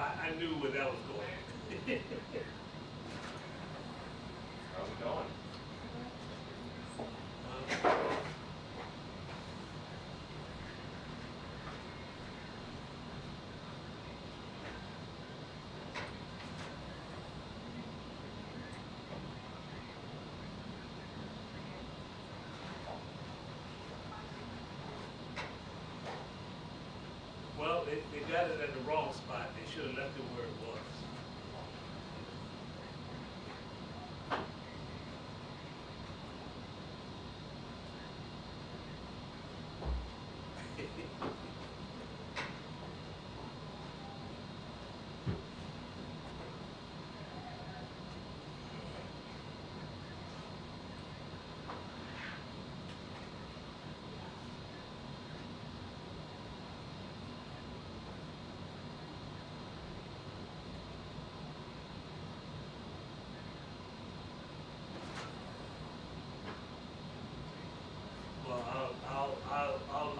I knew where that was going. How's it going? Well, they got it at the wrong spot. They should have left it where it was.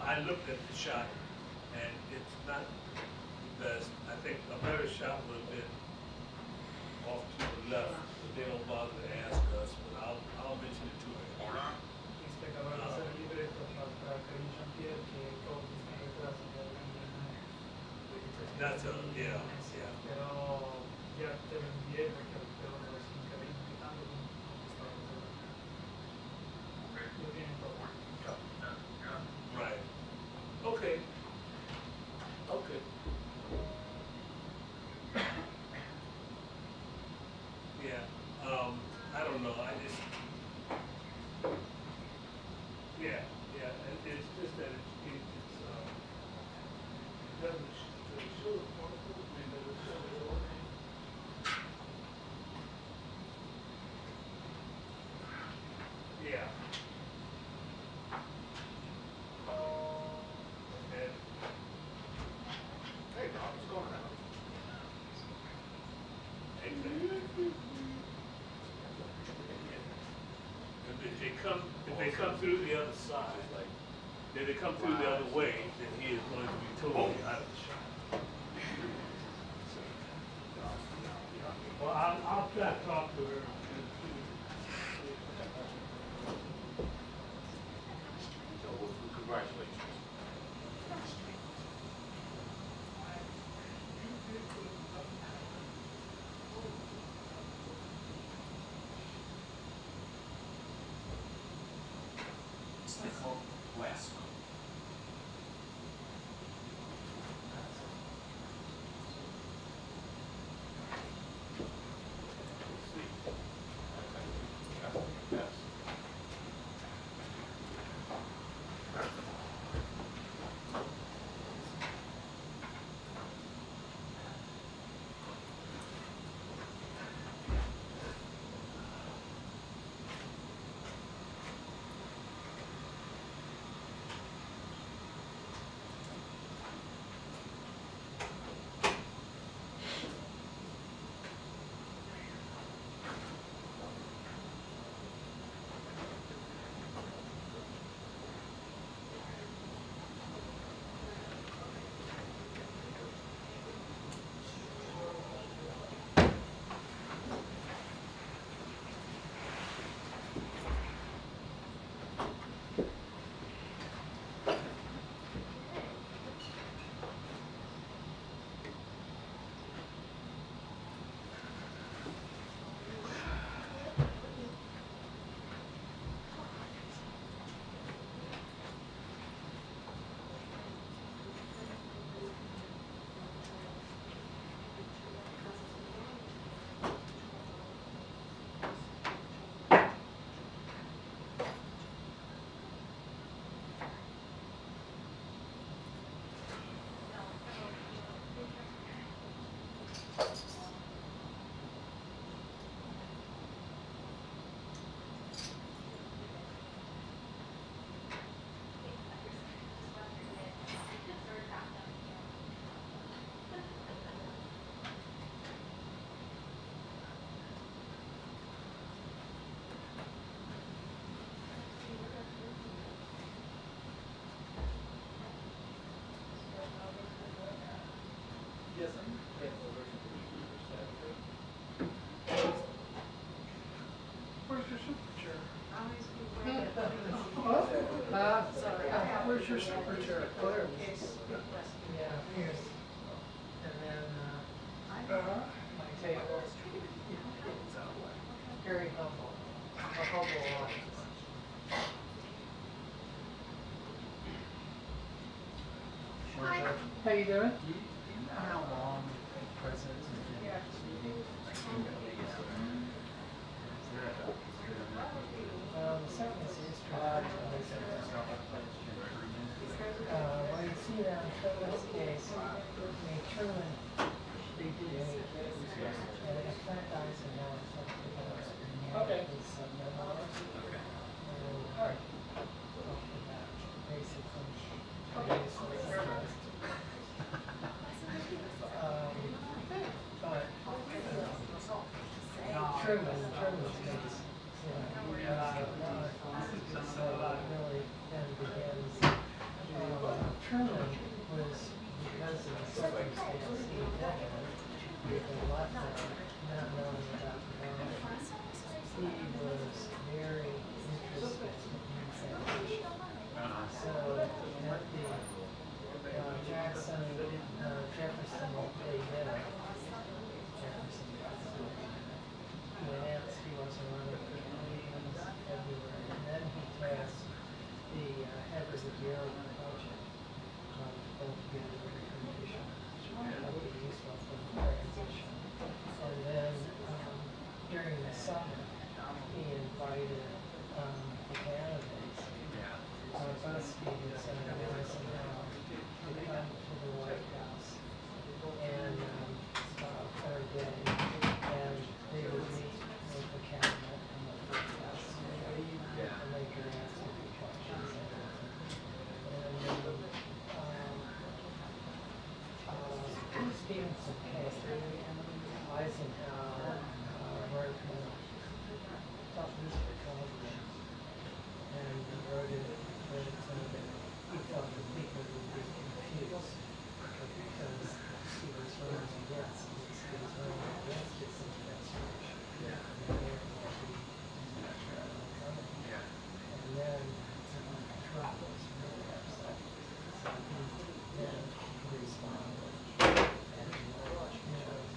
I looked at the shot, and it's not the best. I think a better shot would have been off to the left, but they don't bother to ask us. But I'll mention it to her. Rispetto a passare il libretto tra Karine Jean-Pierre che Paphos nel retrato That's a, yeah. Però gli altri indietro che avevano si incavenano tanto con questa cosa. Lo viene proprio. Right. Okay. Okay. Yeah. I don't know. I just. Yeah. It's just that it doesn't show the particle. I mean, does it show the organ? Yeah. Hey, Bob, what's going on? If they come through the other side, if they come through the other way, then he is going to be totally out of the shot. Well, I'll try to talk to her. So, congratulations. Last one. Where's your secretary? Claire. Yeah, here's. And then, my table. Very humble. A humble office. How you doing? Do you know how long the president's been meeting? Like, Certainly seems tried. Well, you see that in Truman's case, Truman, they did and in fact, I was in now, okay. Truman's case, really then begins. Truman was, because of the circumstance he lived in, people left there, not knowing about the bomb. He was very interested in salvation. So at the Jackson, Jefferson Day dinner, Jefferson he announced he wasn't running for Canadians everywhere, and then he tasked the head of the Bureau of the Budget both get information that would be useful for the transition. And then during the summer, he invited the candidates, BuzzFeed and Senator Eisenhower, to come to the White House and for a day, and they would meet with the cabinet and the White House, and they could answer the questions. Stevenson case, Eisenhower wrote a tough telegram and wrote it that he thought that people would be confused because he was running against this, he was running against this investigation. And then Trump was really upset. So he then responded.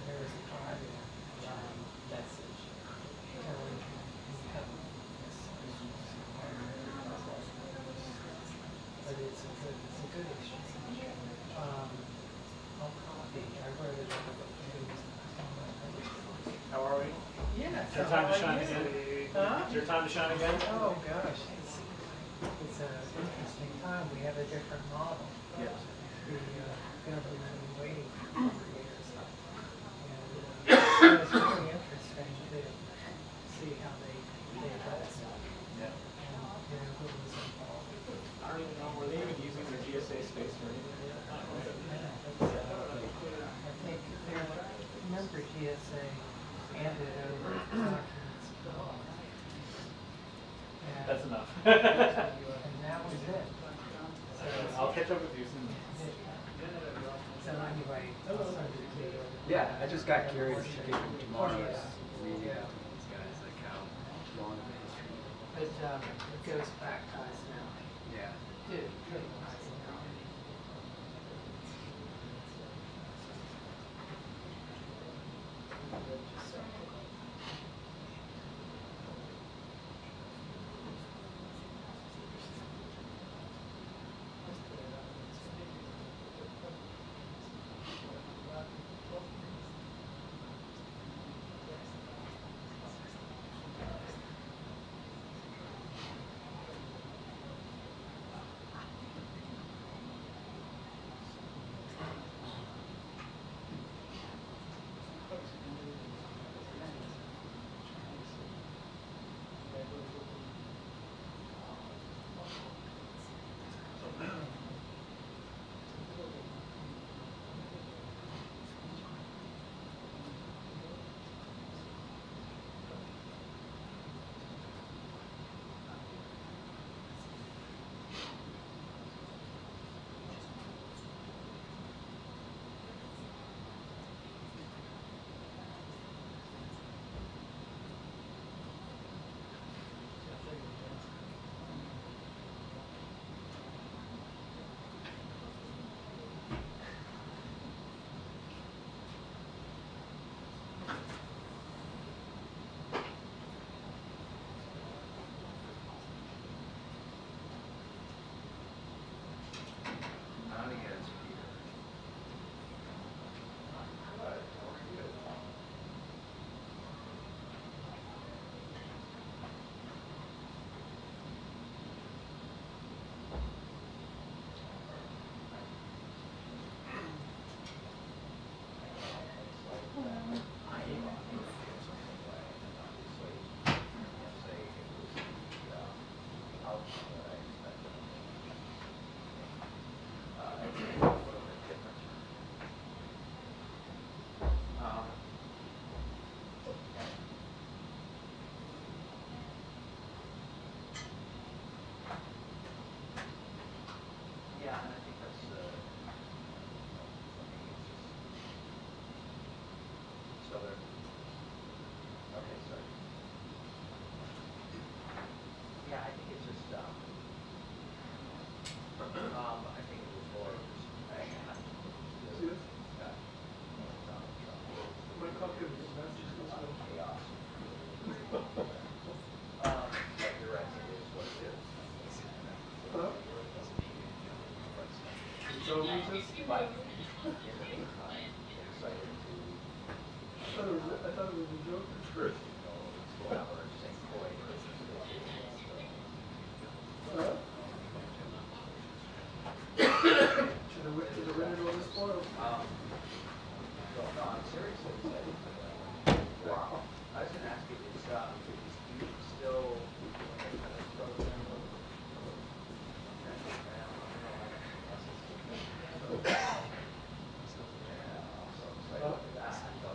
There was a private message telling him but it's a good exchange. I'll copy. I wrote it on How are we? yeah. Is there time to shine again? Huh? Is there time to shine again? Oh gosh, it's an interesting time. We have a different model. Yes. The government has been waiting for 4 years. And it's really interesting to see how they address it. Yeah. And who was involved. I don't even know, were they even using the GSA space for anything yet? Not really. I think remember GSA handed over documents to law. That's enough. And that was it. I'll catch up with you soon. So anyway, I'll send it to you. Yeah, I just got curious given tomorrow's meeting Yeah. with these guys, like how long of a history. But it goes back to Eisenhower. Yeah. Dude, Eisenhower. You're right, it is what it is. Huh? So we just, But in the meantime, excited to I thought it was a joke at first. have our St. Croix Christmas vacation. Huh? To the winner go the spoils. So, no, I'm seriously excited. Wow. I was gonna ask you, is you still doing a tennis program?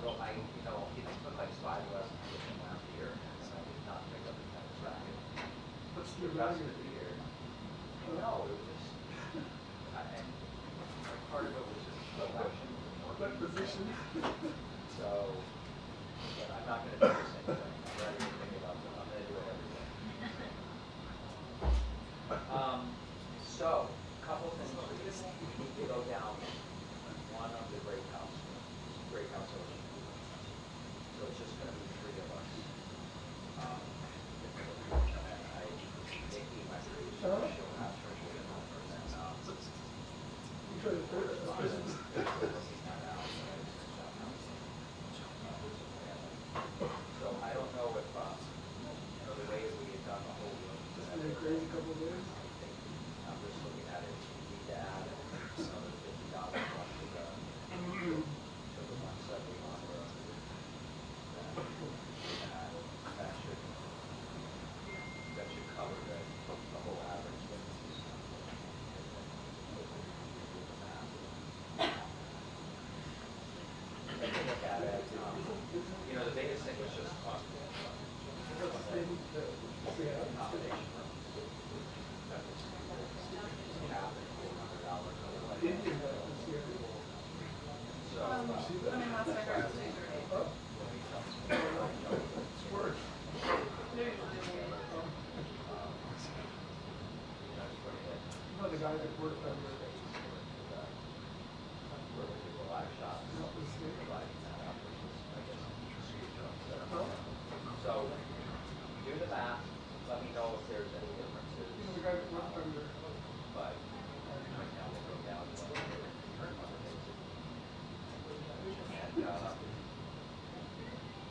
Although he took like 5 lessons with him last year, and I did not pick up a tennis racket. What's The the rest value? of the year. No, it was just, and part of it was just selection. What position? So, but I'm not gonna do the same thing. I'm ready to think about it. I'm gonna do it every day. So, a couple of things. We need to go down one of the break house ocean. So it's just gonna be 3 of us. And Nikki, my producer, she'll have her with her, and then, You try to third it. so I don't know if, the way we had done the whole room. It's been a crazy couple of days. I'm just looking at it, we need to add another $50 to the 171 room. That should cover the whole average. Take a look at it. The biggest thing was just accommodation room. That was cap at $400. Indian this year. So, See that? last I heard it was 2:30. It's worse. You know the guy that worked on your not this thing? So, do the math, let me know if there's any differences. You know the guy that worked on your But right now we'll go down to what the current number is. And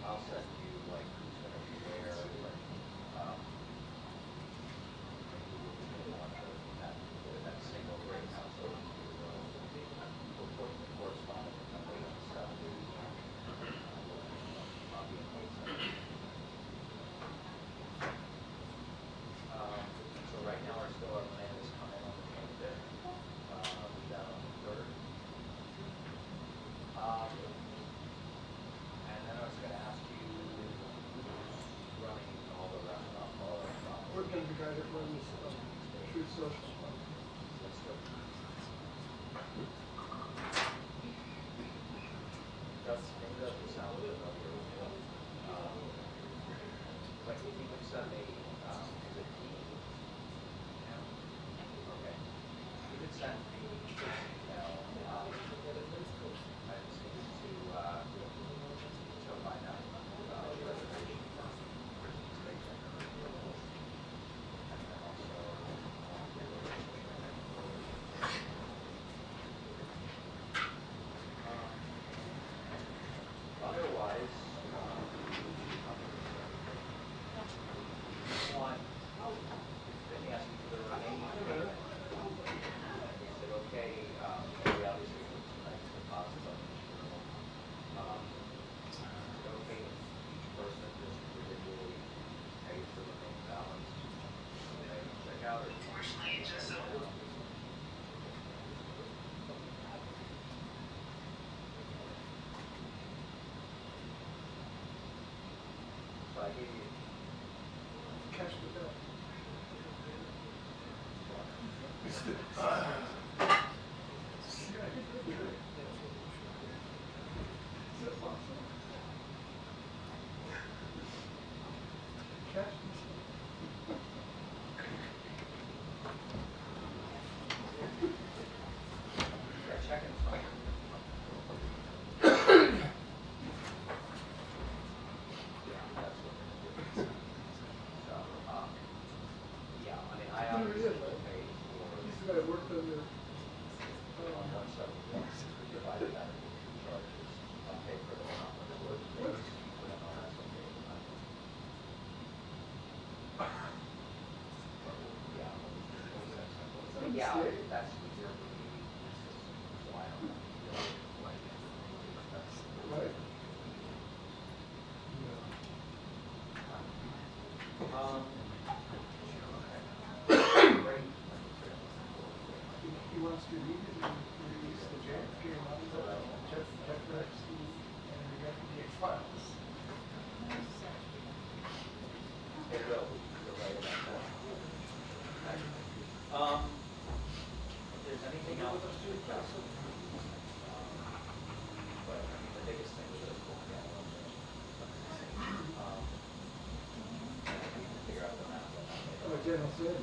I'll send you like who's gonna be where, that single break house. So we'll put the corresponding number and stuff. I'll be in place. So right now our plan is coming on the 25th. Be down on the 3rd. And then I was going to ask you who's running all the restaurant, worked on the guy that runs Truth Social. Let's go. Maybe that would sound a bit familiar. But if you could send me, is it D? Okay. You could send me this email. I just need to find out reservation for Christmas station. And then also otherwise, one, then he asked me for the remaining payment. He said, okay, we obviously put tonight's deposit on each room. He said, okay, each person just individually pays the remaining balance. Okay, check out or. Unfortunately, it just so. So I gave you. Cash the bill. Is that possible? Cash Yeah, check and fine. Yeah, that's easier for me, so I don't feel like Right. great. He wants to immediately release the JFK Jeff Epstein and the FDA files. It will, you're right about that. Okay. If there's anything else, but I mean, the biggest thing was just looking at figure out the map. Oh, General Sin.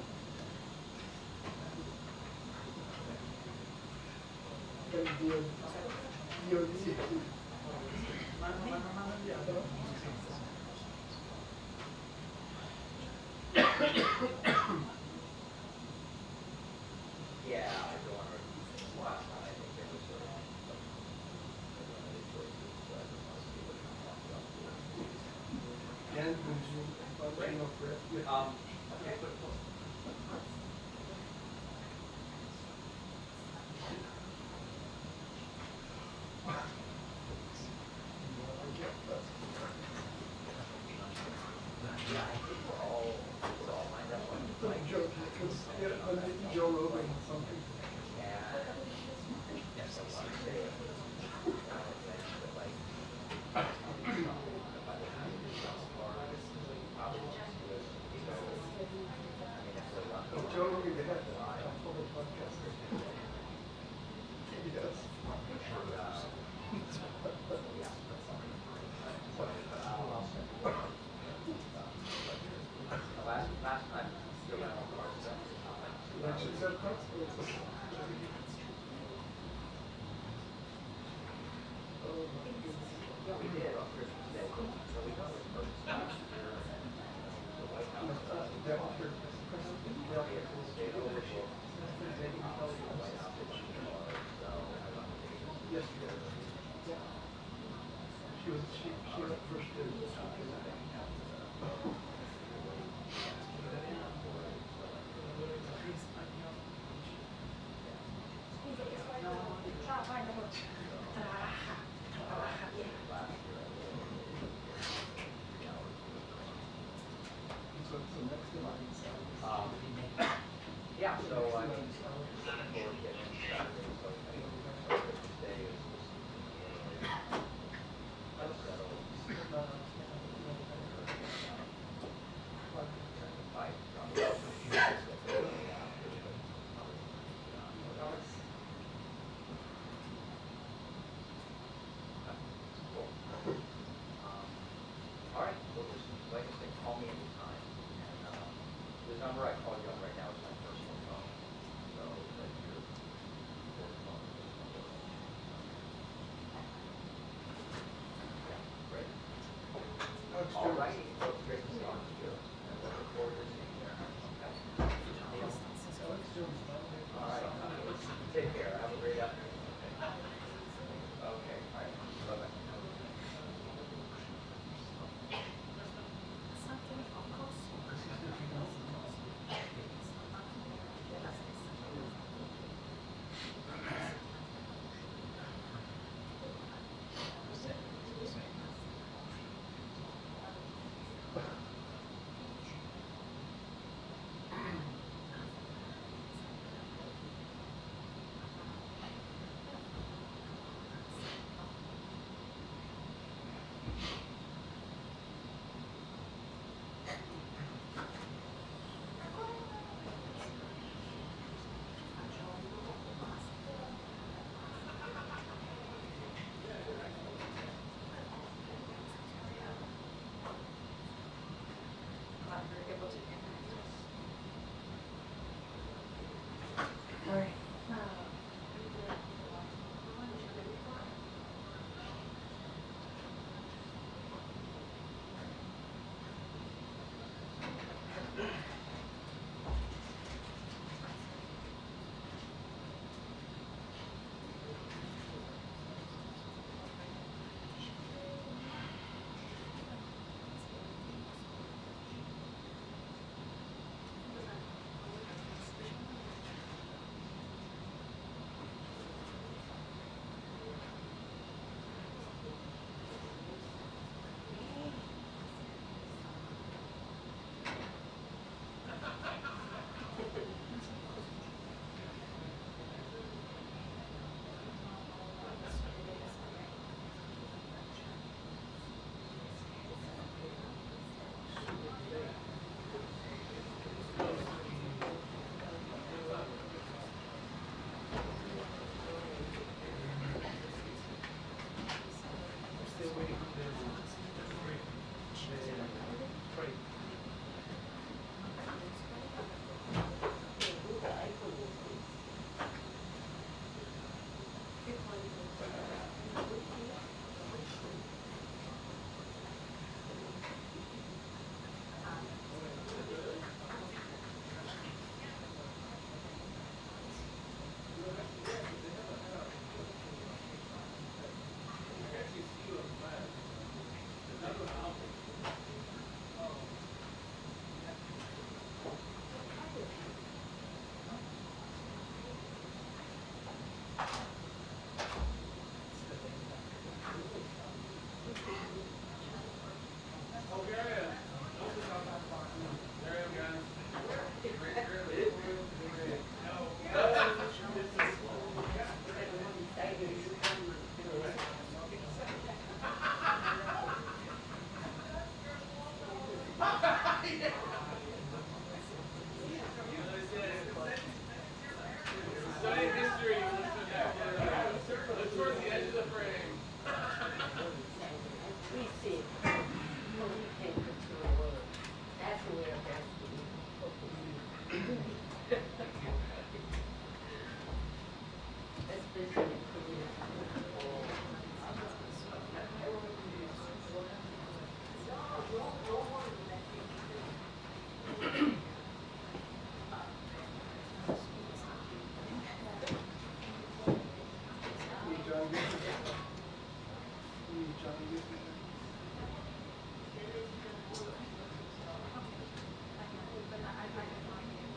DOD. Yeah, I don't want to repeat things last time. I think there was sort of some limited choices, so I just want to see what we talked about. And Bungino for FBI. Okay. Yeah, I think we're all lined up on Mike. Joe Rogan or something. Yeah. Yes, I want to say it. But like, by the time you get as far as probably just do it, so, I mean, if we're lucky. Oh, Joe Rogan, they had a public podcast. Yes. Last time, still got all cars stuff. Election setbacks? Oh, my goodness. Yeah, we did on Christmas Day. So we got the first last year, the White House. That was your president. Yeah, it stayed over for the White House. So I run the biggest. Yesterday. Yeah. She went first to Yeah, so I mean, for getting started, so Christmas Day is just settled. All right, well, just like I said, call me anytime. And the number I called you on right now is my personal phone. So, like your work phone is just my work phone. Yeah, great. All right, well, it's great to see you. And I look forward to seeing you there. Okay. All right, take care. Have a great afternoon. Okay, all right. Bye-bye. Johnny gets me there.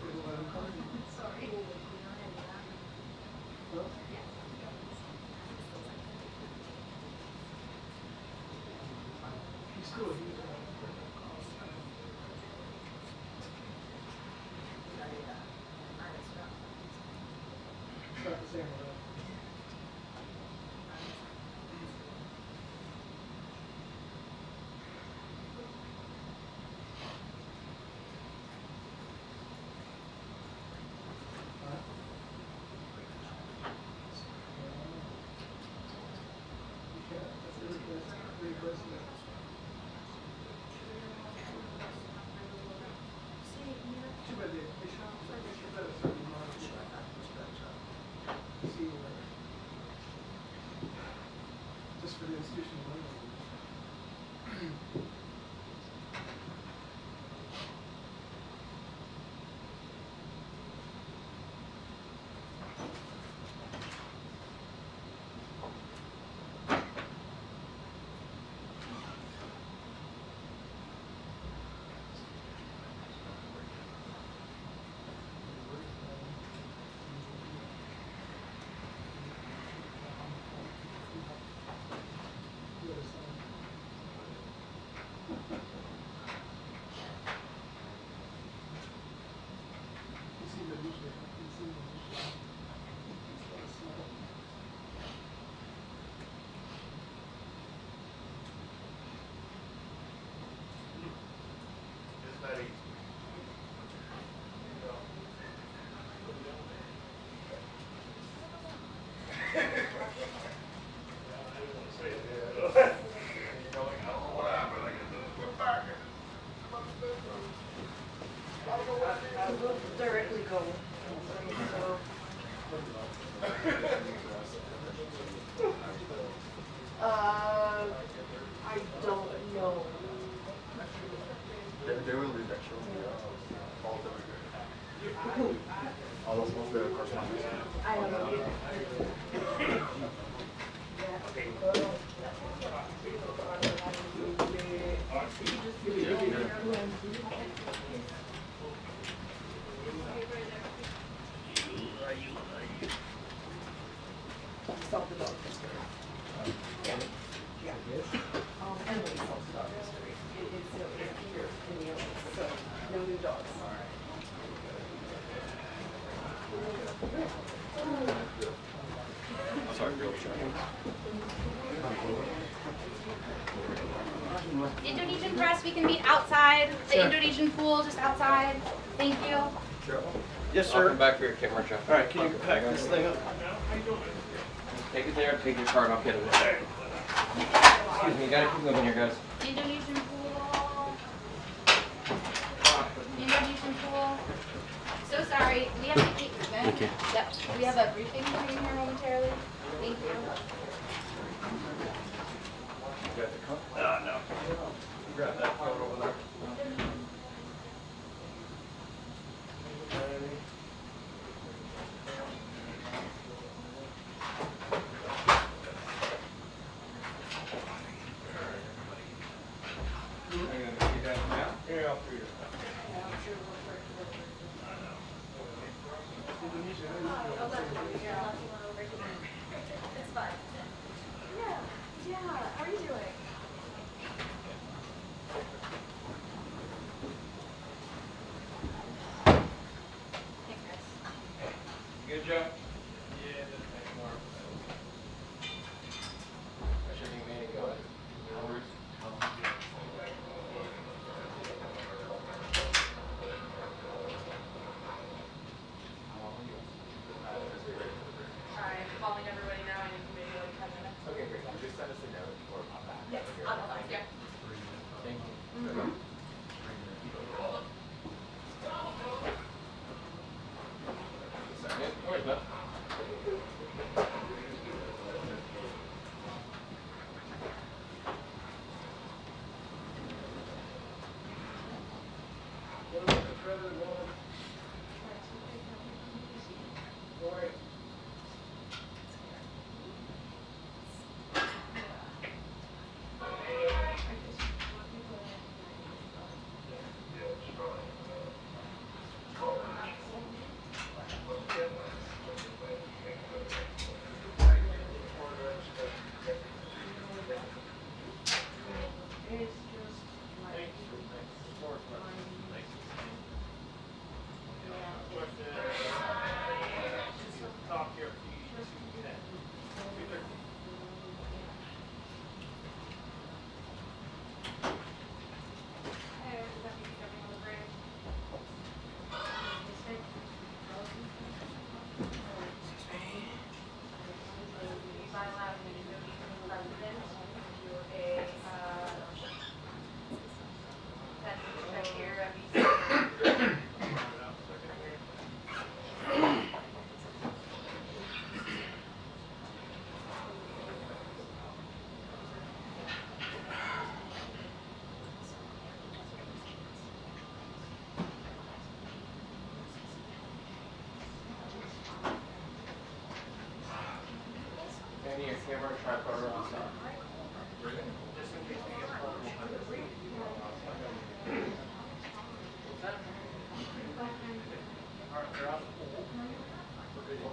It'll let him come in. Huh? He's still here. It's not the same one. Just for the institutional learning. Directly go. I don't know. They will read that show. All of them. All those ones that are corresponding. I don't know. Solve the dog mystery. Yeah. Emily solves the dog mystery. It's here in the office, so no new dogs. I'm sorry, girl. Indonesian press, we can meet outside. The Indonesian pool, just outside. Thank you. Yes, sir. I'll come back for your camera, Jeff. All right, can you pack this thing up? Take it there, take your card, I'll get it there. Excuse me, you gotta keep moving here, guys. Indonesian pool. Indonesian pool. So sorry, we have to keep moving. Thank you. Yep, we have a briefing coming here momentarily. Thank you. You got the cup? No. Grab that photo over there. It's fun. Yeah, how are you doing? Thanks, guys. Good job? Yeah, just make more. I should be meeting going. I'm calling everybody now. I need maybe like 10 minutes. Okay, great. Just send us a note or pop back. Yes, I'll call back. Yeah. Thank you. Second. No worries, bud. tripod or on top. Just in case we get pulled, we'll have this thing going outside. What's that? Alright, they're out the pool. For video.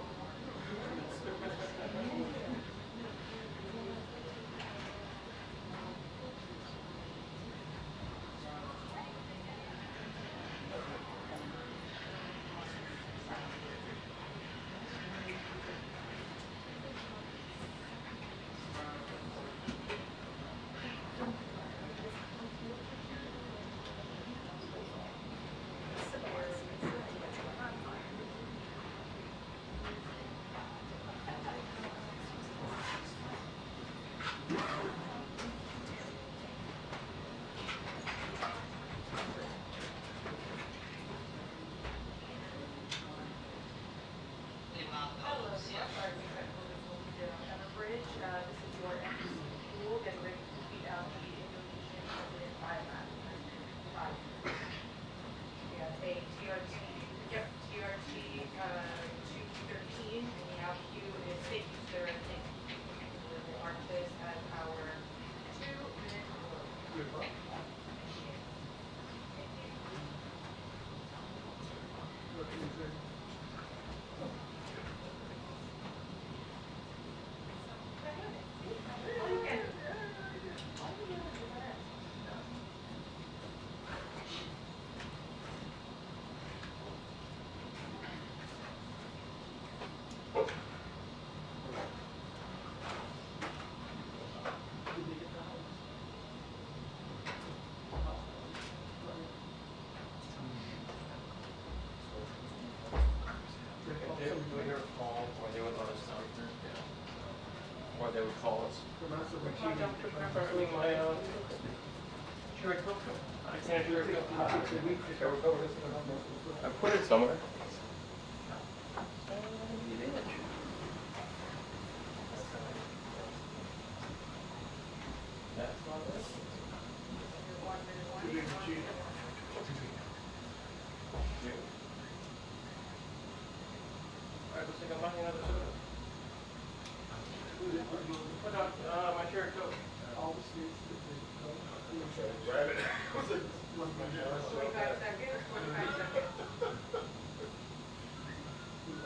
Or they would call us. I put it somewhere. That's not it. Alright, looks like I'm buying another soda. Put on my cherry coke. All the states that they Grab it. 45 seconds, 45 seconds.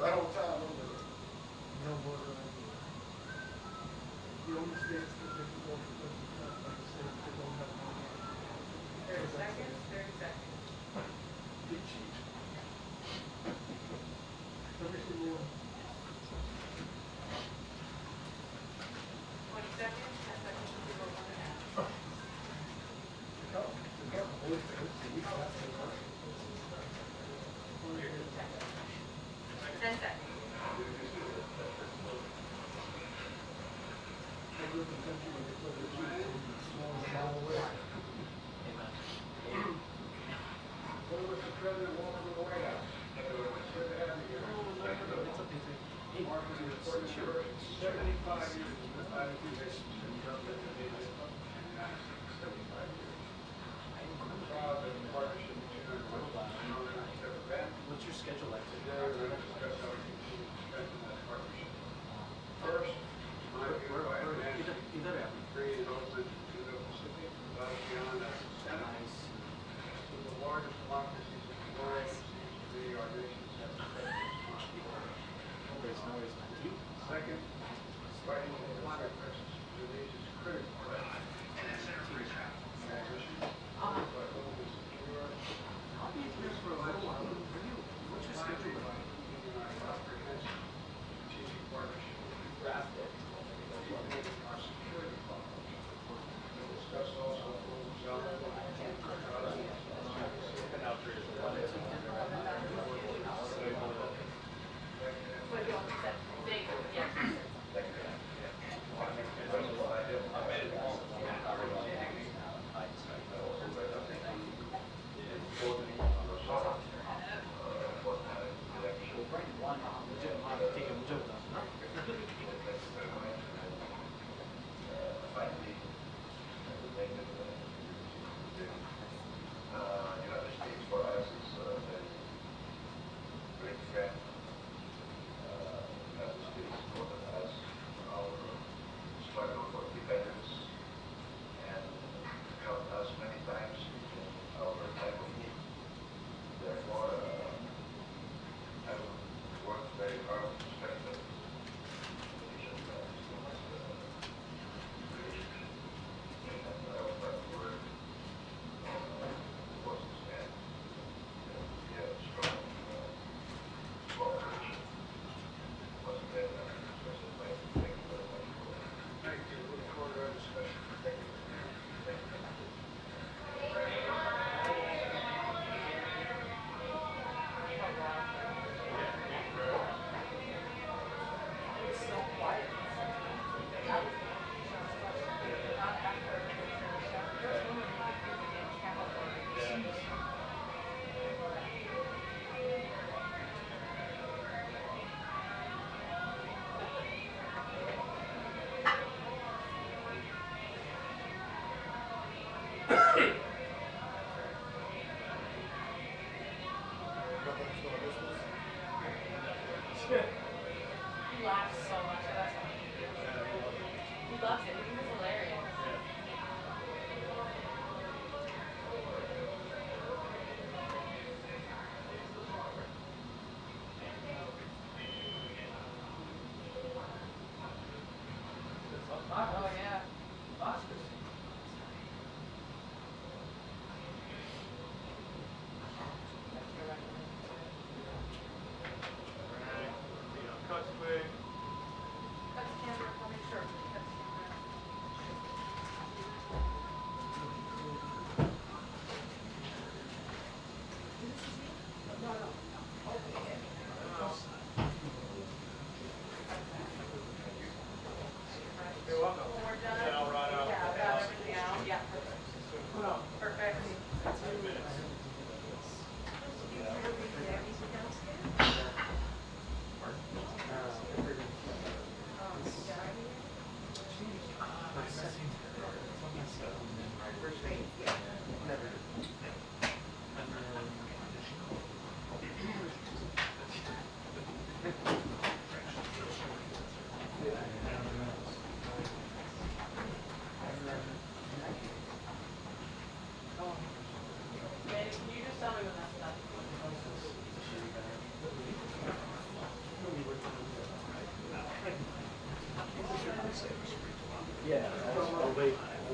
Right on time, no border line. The only states that they can go for business are the states that don't have money. 30 seconds, 30 seconds. They cheat. Every single one. 20 seconds, 10 seconds, 0.5. Ten seconds. I live in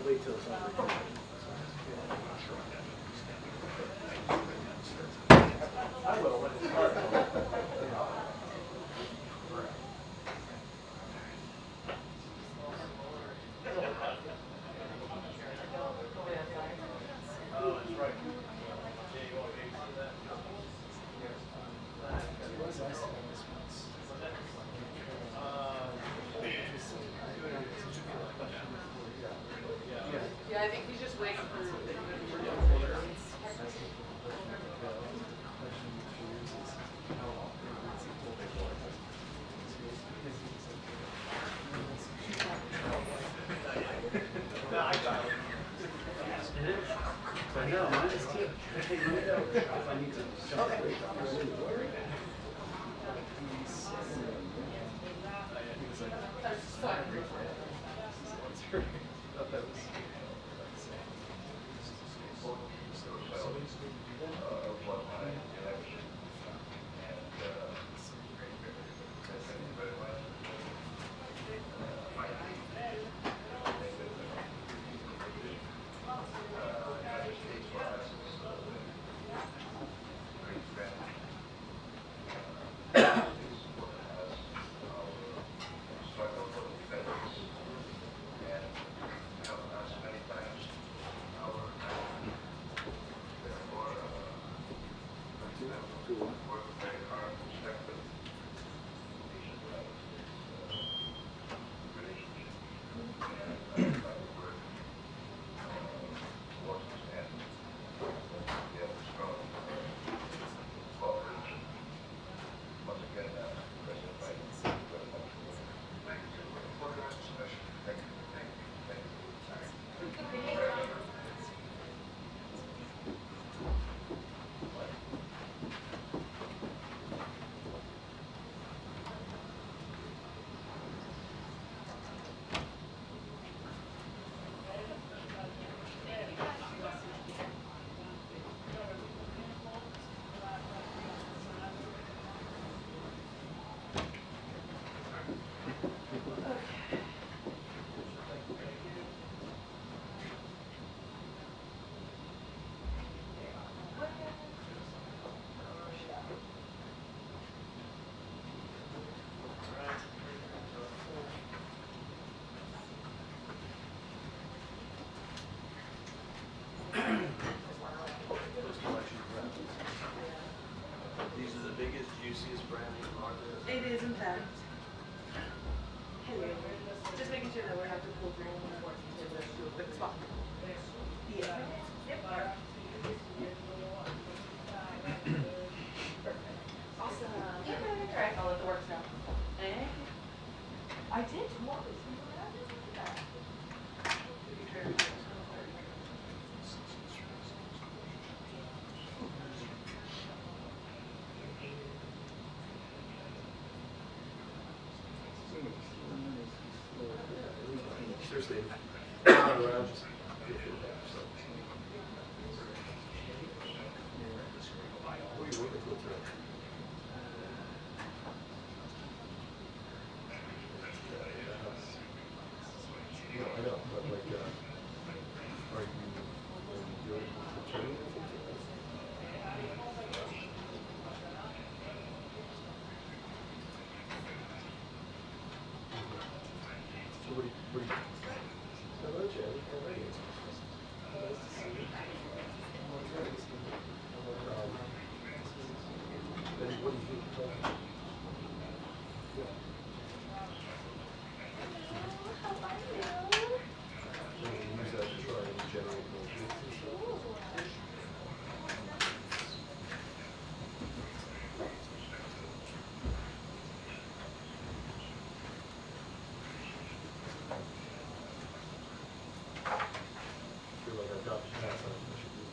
wait till it's over. I will when it starts. Oh, that's right. Yeah, you want me to see that? It was last time this once. Yeah, I think he's just waiting for. No, I got it. I know, mine is too. Hey, let me know if I need to jump away from this. These are the biggest, juiciest brownies on there. It is, in fact. Hello. Just making sure that we're not to pull through before to do a quick spot. Yeah. Yep. Awesome. Yeah, correct. I'll let the works know. I did tomorrow. Seriously. I know, but like, are you doing the training? So what do you, hello, Jenny, how are you? Nice to see you. Then what do you think of that? Yeah. How are you? So you use that to try and generate more groups and stuff? Feel like I've got to pass on, I should do it.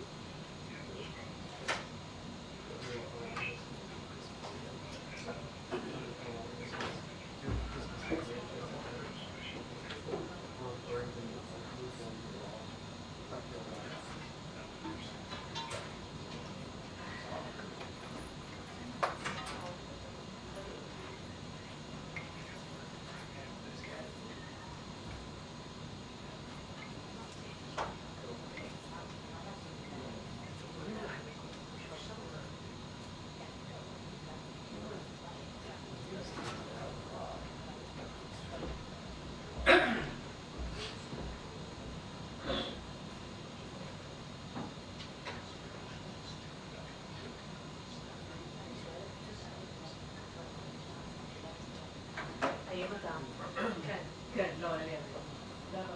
כן, לא, אין לי. לא, לא.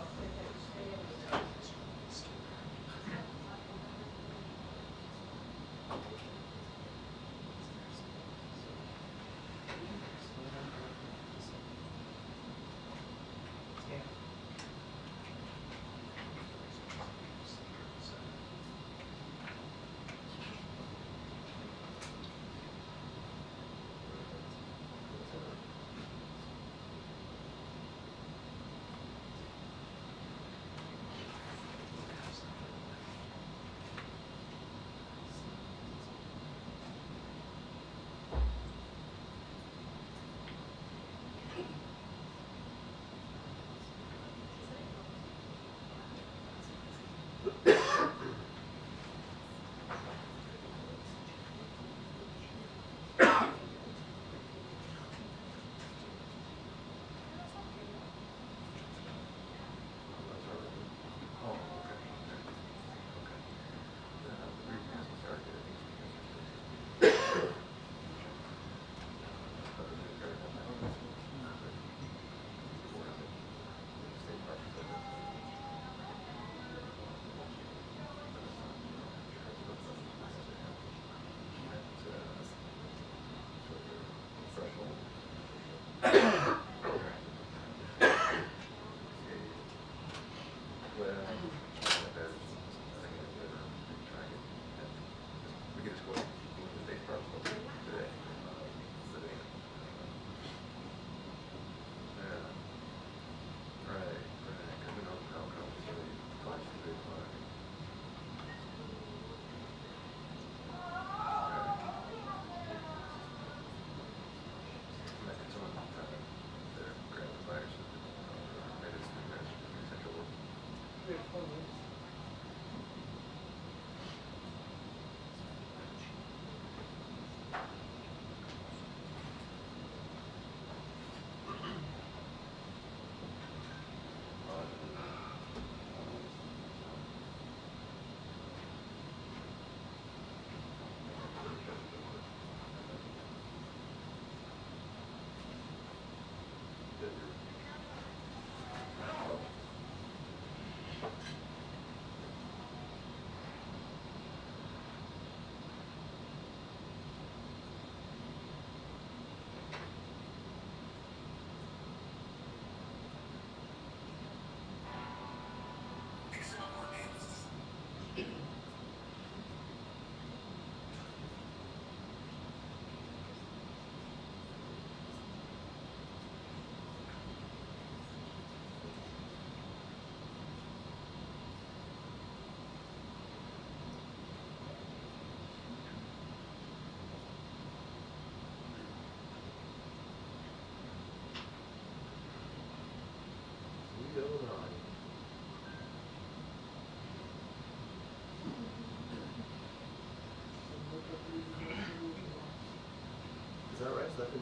Is that right? Is that the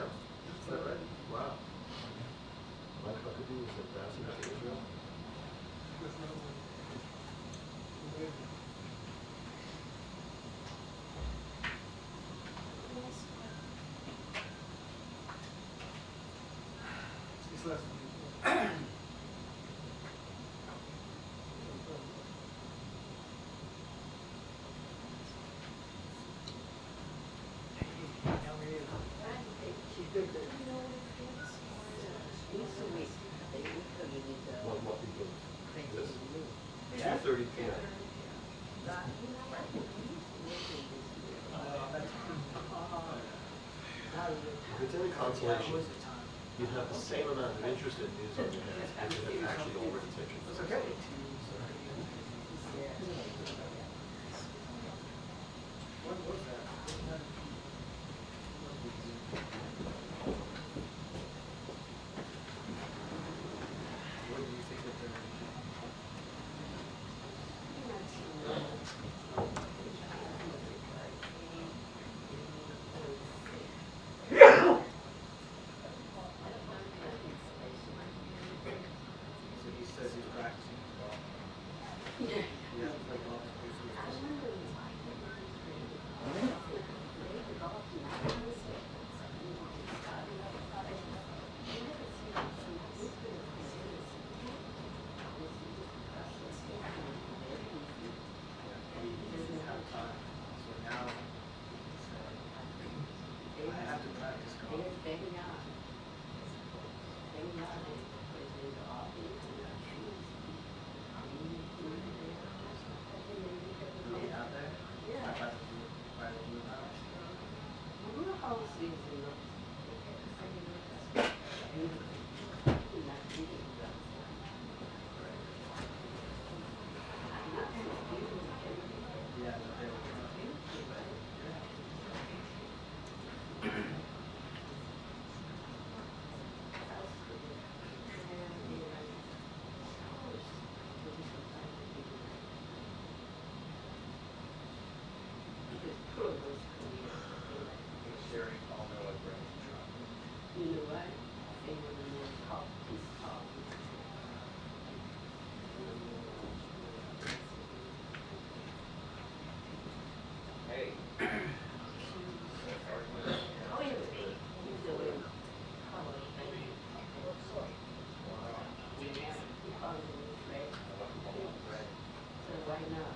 house? Is that right? Wow. My cockatoo is ambassador to Israel. It's less than What people? This. 2:30 p.m. If it's any consolation, you'd have the same amount of interest in news on your hands if you had actually already taken this. It's okay. When was that? What do you think that they're So he says he's practicing golf. Yeah. He hasn't played golf for 2 years. of those communities. Sharing all know what brings trouble. You know what? They were the most top, is top. Hey. Oh, yeah, he's doing college. So right now,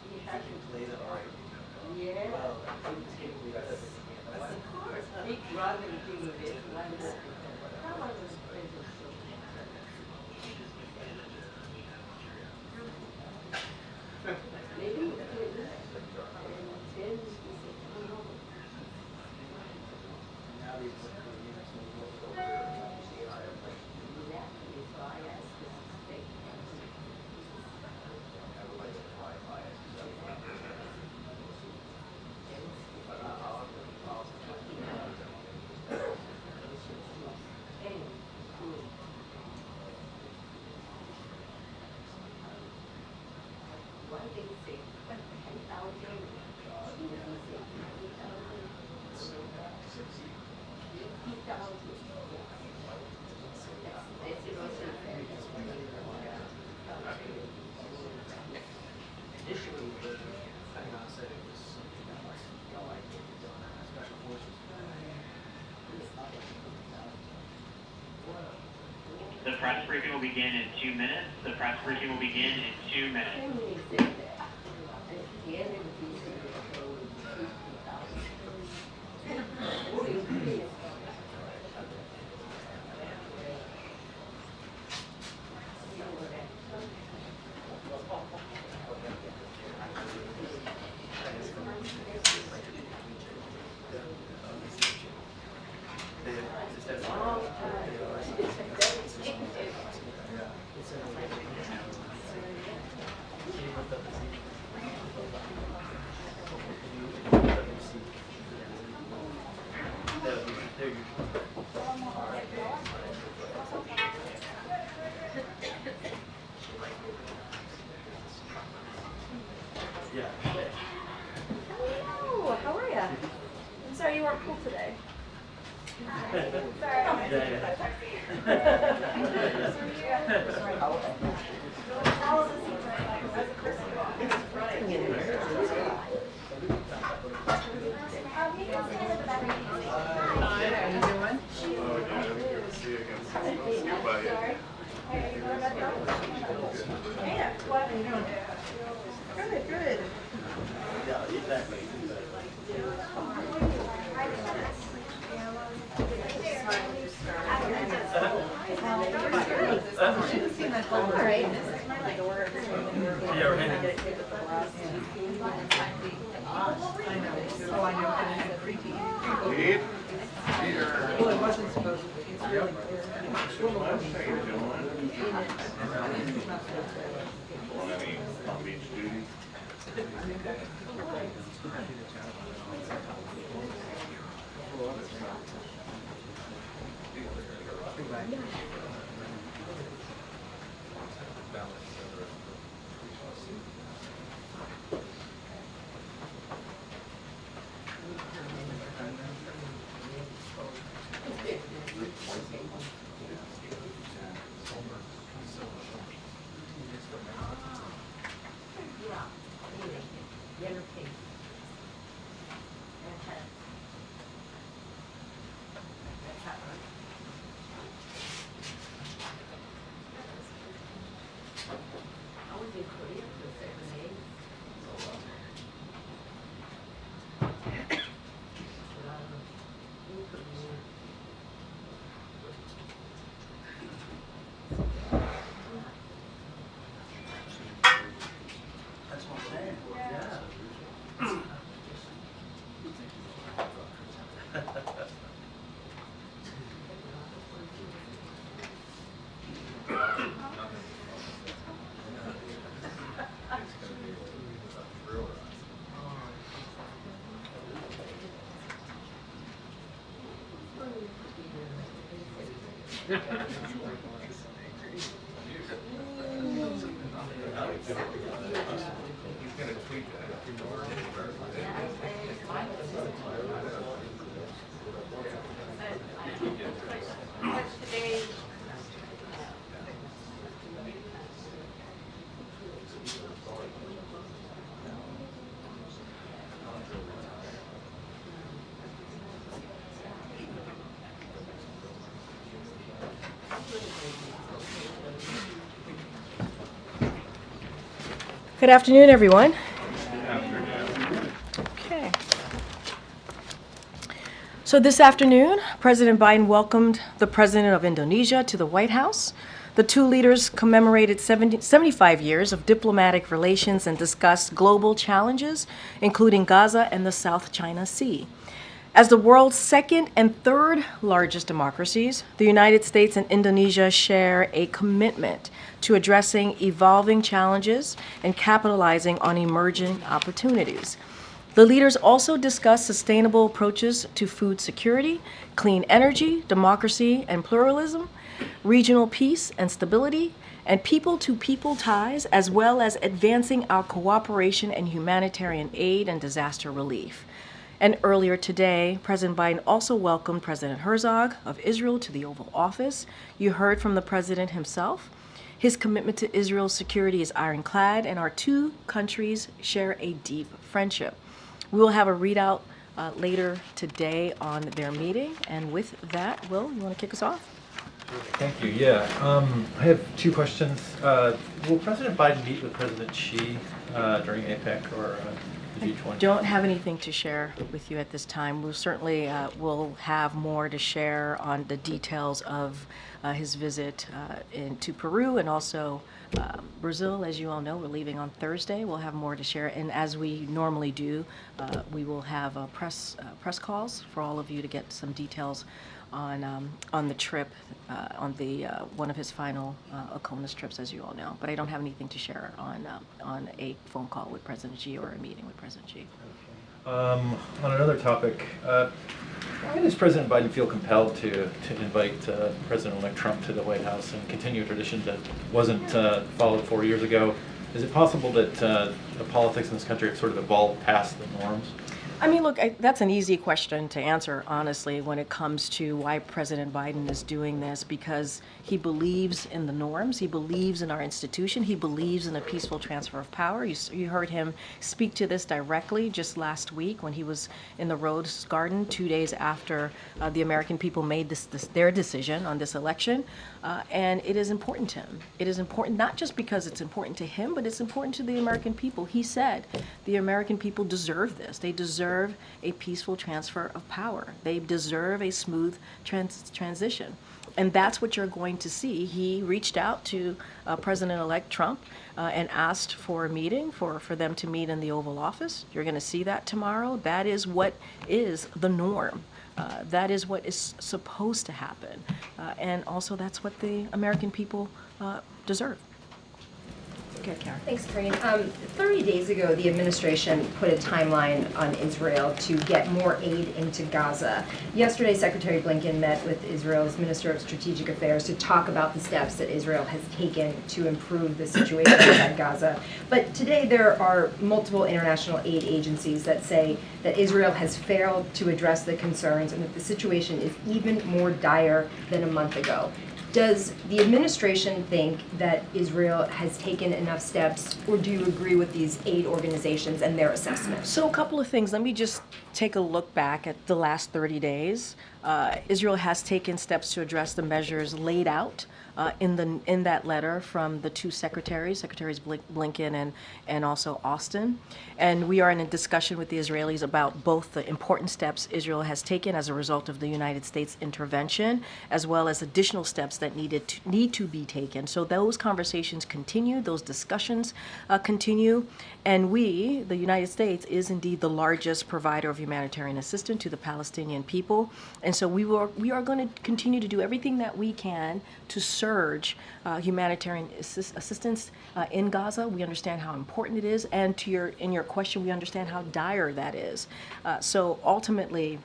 he has to Play the art. yeah. Well, Of course, Big Brother gave it, why not? How much is it so? Maybe it is, and 10 is now they put the units in the book. exactly, so I asked him to stay. I would like to fly by it. Why they say 10,000? Initially, the Pentagon said it was something else. Special forces. The press briefing will begin in 2 minutes. The press briefing will begin in 2 minutes. Can we say that? At the end of the season, it goes 50,000. Hello, how are ya? I'm sorry you weren't cool today. Sorry, I don't all of the scenes are like, as a person, you can stand at the back. How you doing? Oh, yeah, good to see you again. See you, buddy. Sorry. Hey, you going about the office? Yeah, what? How you doing? Good, good. Yeah, exactly. All right. Yeah, right. I know. Oh, I know. And then pre-T. Lead. Peter. Well, it wasn't supposed to be. It's really clear. How you doing? On any Palm Beach duty? That's what I'm saying. Yeah. gonna tweet that. Good afternoon, everyone. Okay. So this afternoon, President Biden welcomed the President of Indonesia to the White House. The two leaders commemorated 75 years of diplomatic relations and discussed global challenges, including Gaza and the South China Sea. As the world's second and third largest democracies, the United States and Indonesia share a commitment to addressing evolving challenges and capitalizing on emerging opportunities. The leaders also discussed sustainable approaches to food security, clean energy, democracy and pluralism, regional peace and stability, and people-to-people ties, as well as advancing our cooperation in humanitarian aid and disaster relief. And earlier today, President Biden also welcomed President Herzog of Israel to the Oval Office. You heard from the president himself. His commitment to Israel's security is ironclad, and our two countries share a deep friendship. We will have a readout later today on their meeting. And with that, Will, you want to kick us off? Thank you. Yeah, I have two questions. Will President Biden meet with President Xi during APEC or the G20? I don't have anything to share with you at this time. We certainly will have more to share on the details of his visit to Peru and also Brazil. As you all know, we're leaving on Thursday. We'll have more to share, and as we normally do, we will have press calls for all of you to get some details on the trip, on the one of his final ACONUS trips, as you all know. But I don't have anything to share on a phone call with President Xi or a meeting with President Xi. On another topic, why does President Biden feel compelled to invite President-elect Trump to the White House and continue a tradition that wasn't followed 4 years ago? Is it possible that the politics in this country have sort of evolved past the norms? I mean, look, that's an easy question to answer, honestly, when it comes to why President Biden is doing this, because he believes in the norms, he believes in our institution, he believes in a peaceful transfer of power. You heard him speak to this directly just last week when he was in the Rose Garden 2 days after the American people made their decision on this election. And it is important to him. It is important not just because it's important to him, but it's important to the American people. He said the American people deserve this. They deserve a peaceful transfer of power. They deserve a smooth transition. And that's what you're going to see. He reached out to President-elect Trump and asked for a meeting, for them to meet in the Oval Office. You're going to see that tomorrow. That is what is the norm. That is what is supposed to happen. And also that's what the American people deserve. Okay, Karen. Thanks, Karine. 30 days ago, the administration put a timeline on Israel to get more aid into Gaza. Yesterday, Secretary Blinken met with Israel's Minister of Strategic Affairs to talk about the steps that Israel has taken to improve the situation inside Gaza. But today, there are multiple international aid agencies that say that Israel has failed to address the concerns and that the situation is even more dire than a month ago. Does the administration think that Israel has taken enough steps, or do you agree with these aid organizations and their assessment? So a couple of things. Let me just take a look back at the last 30 days. Israel has taken steps to address the measures laid out in that letter from the two Secretaries Blinken and also Austin. And we are in a discussion with the Israelis about both the important steps Israel has taken as a result of the United States intervention, as well as additional steps that need to be taken. So those conversations continue, those discussions continue, and we, the United States, is indeed the largest provider of humanitarian assistance to the Palestinian people. And so we are going to continue to do everything that we can to surge humanitarian assistance in Gaza. We understand how important it is, and in your question, we understand how dire that is. So ultimately,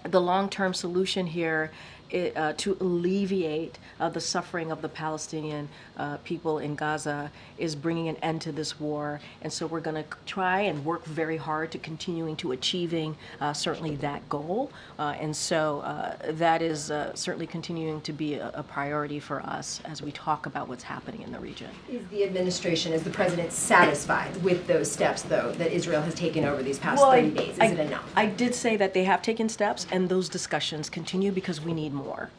the long-term solution here to alleviate the suffering of the Palestinian people in Gaza is bringing an end to this war. And so we're going to try and work very hard to continuing to achieving certainly that goal. And so that is certainly continuing to be a priority for us as we talk about what's happening in the region. Is the administration, is the president satisfied with those steps, though, that Israel has taken over these past 30 days? Is it enough? I did say that they have taken steps, and those discussions continue because we need more.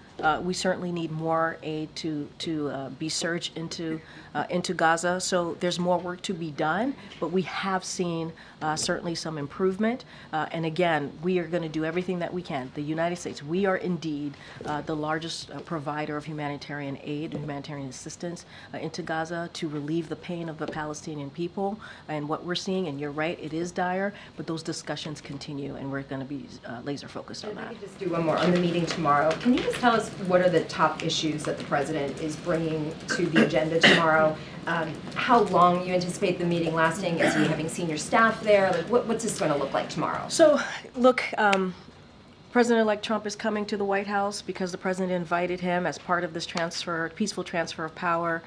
We certainly need more aid to be surged into Gaza. So there's more work to be done, but we have seen certainly some improvement. And again, we are going to do everything that we can. The United States, we are indeed the largest provider of humanitarian aid and humanitarian assistance into Gaza to relieve the pain of the Palestinian people. And what we're seeing, and you're right, it is dire, but those discussions continue, and we're going to be laser focused on that. Let me just do one more on the meeting tomorrow. Can you just tell us what are the top issues that the president is bringing to the agenda tomorrow? How long you anticipate the meeting lasting? Is he having senior staff there? Like, what's this going to look like tomorrow? So, look, President-elect Trump is coming to the White House because the president invited him as part of this peaceful transfer of power.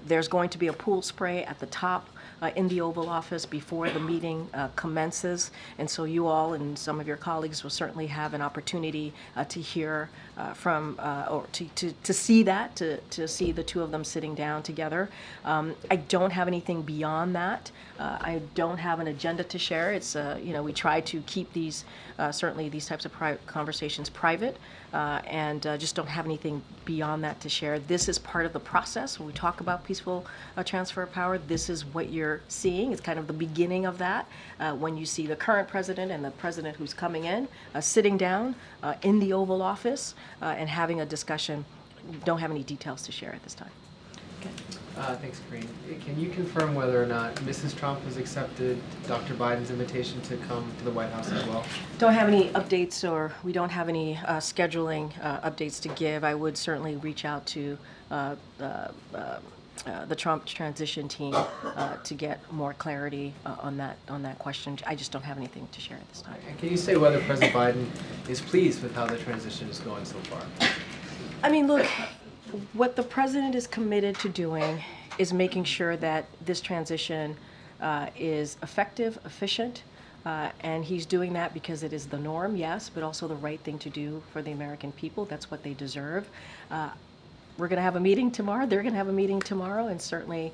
There's going to be a pool spray at the top in the Oval Office before the meeting commences. And so you all and some of your colleagues will certainly have an opportunity to hear from, or to see that, to see the two of them sitting down together. I don't have anything beyond that. I don't have an agenda to share. It's, we try to keep these, certainly these types of conversations private, and just don't have anything beyond that to share. This is part of the process. When we talk about peaceful transfer of power, this is what you're seeing. It's kind of the beginning of that, when you see the current president and the president who's coming in, sitting down in the Oval Office and having a discussion. Don't have any details to share at this time. Thanks, Karine. Can you confirm whether or not Mrs. Trump has accepted Dr. Biden's invitation to come to the White House as well? Don't have any updates, or we don't have any scheduling updates to give. I would certainly reach out to the Trump transition team to get more clarity on that question. I just don't have anything to share at this time. And can you say whether President Biden is pleased with how the transition is going so far? I mean, look, what the president is committed to doing is making sure that this transition is effective, efficient, and he's doing that because it is the norm, yes, but also the right thing to do for the American people. That's what they deserve. We're going to have a meeting tomorrow. They're going to have a meeting tomorrow, and certainly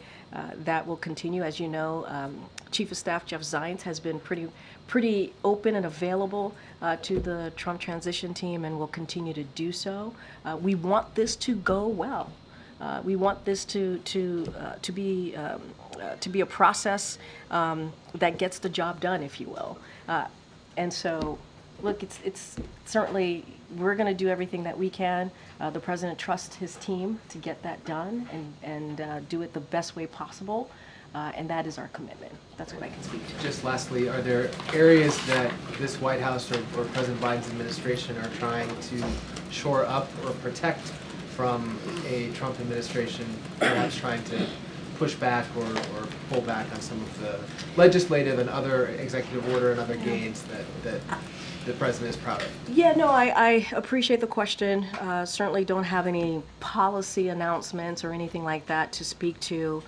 that will continue. As you know, Chief of Staff Jeff Zients has been pretty open and available to the Trump transition team, and will continue to do so. We want this to go well. We want this to be a process that gets the job done, if you will. And so, look, it's certainly, we're going to do everything that we can. The president trusts his team to get that done and do it the best way possible. And that is our commitment. That's what I can speak to. Just lastly, are there areas that this White House or President Biden's administration are trying to shore up or protect from a Trump administration, perhaps trying to push back or pull back on some of the legislative and other executive order and other gains that the president is proud of? Yeah, no, I appreciate the question. Certainly don't have any policy announcements or anything like that to speak to.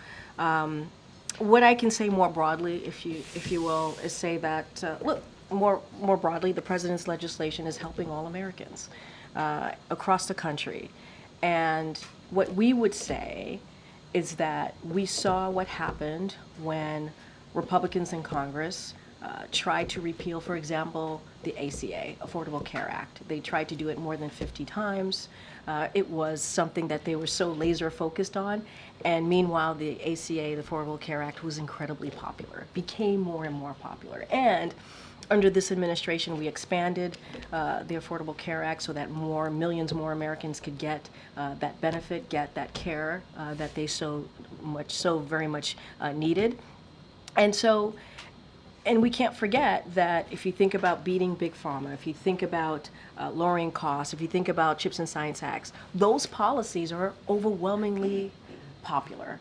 What I can say more broadly, if you will, is say that, look, more broadly, the president's legislation is helping all Americans across the country. And what we would say is that we saw what happened when Republicans in Congress tried to repeal, for example, the ACA, Affordable Care Act. They tried to do it more than 50 times. It was something that they were so laser focused on. And meanwhile, the ACA, the Affordable Care Act, was incredibly popular. It became more and more popular. And under this administration, we expanded the Affordable Care Act so that millions more Americans could get that benefit, get that care that they so very much needed. And we can't forget that if you think about beating Big Pharma, if you think about lowering costs, if you think about CHIPS and Science Acts, those policies are overwhelmingly popular.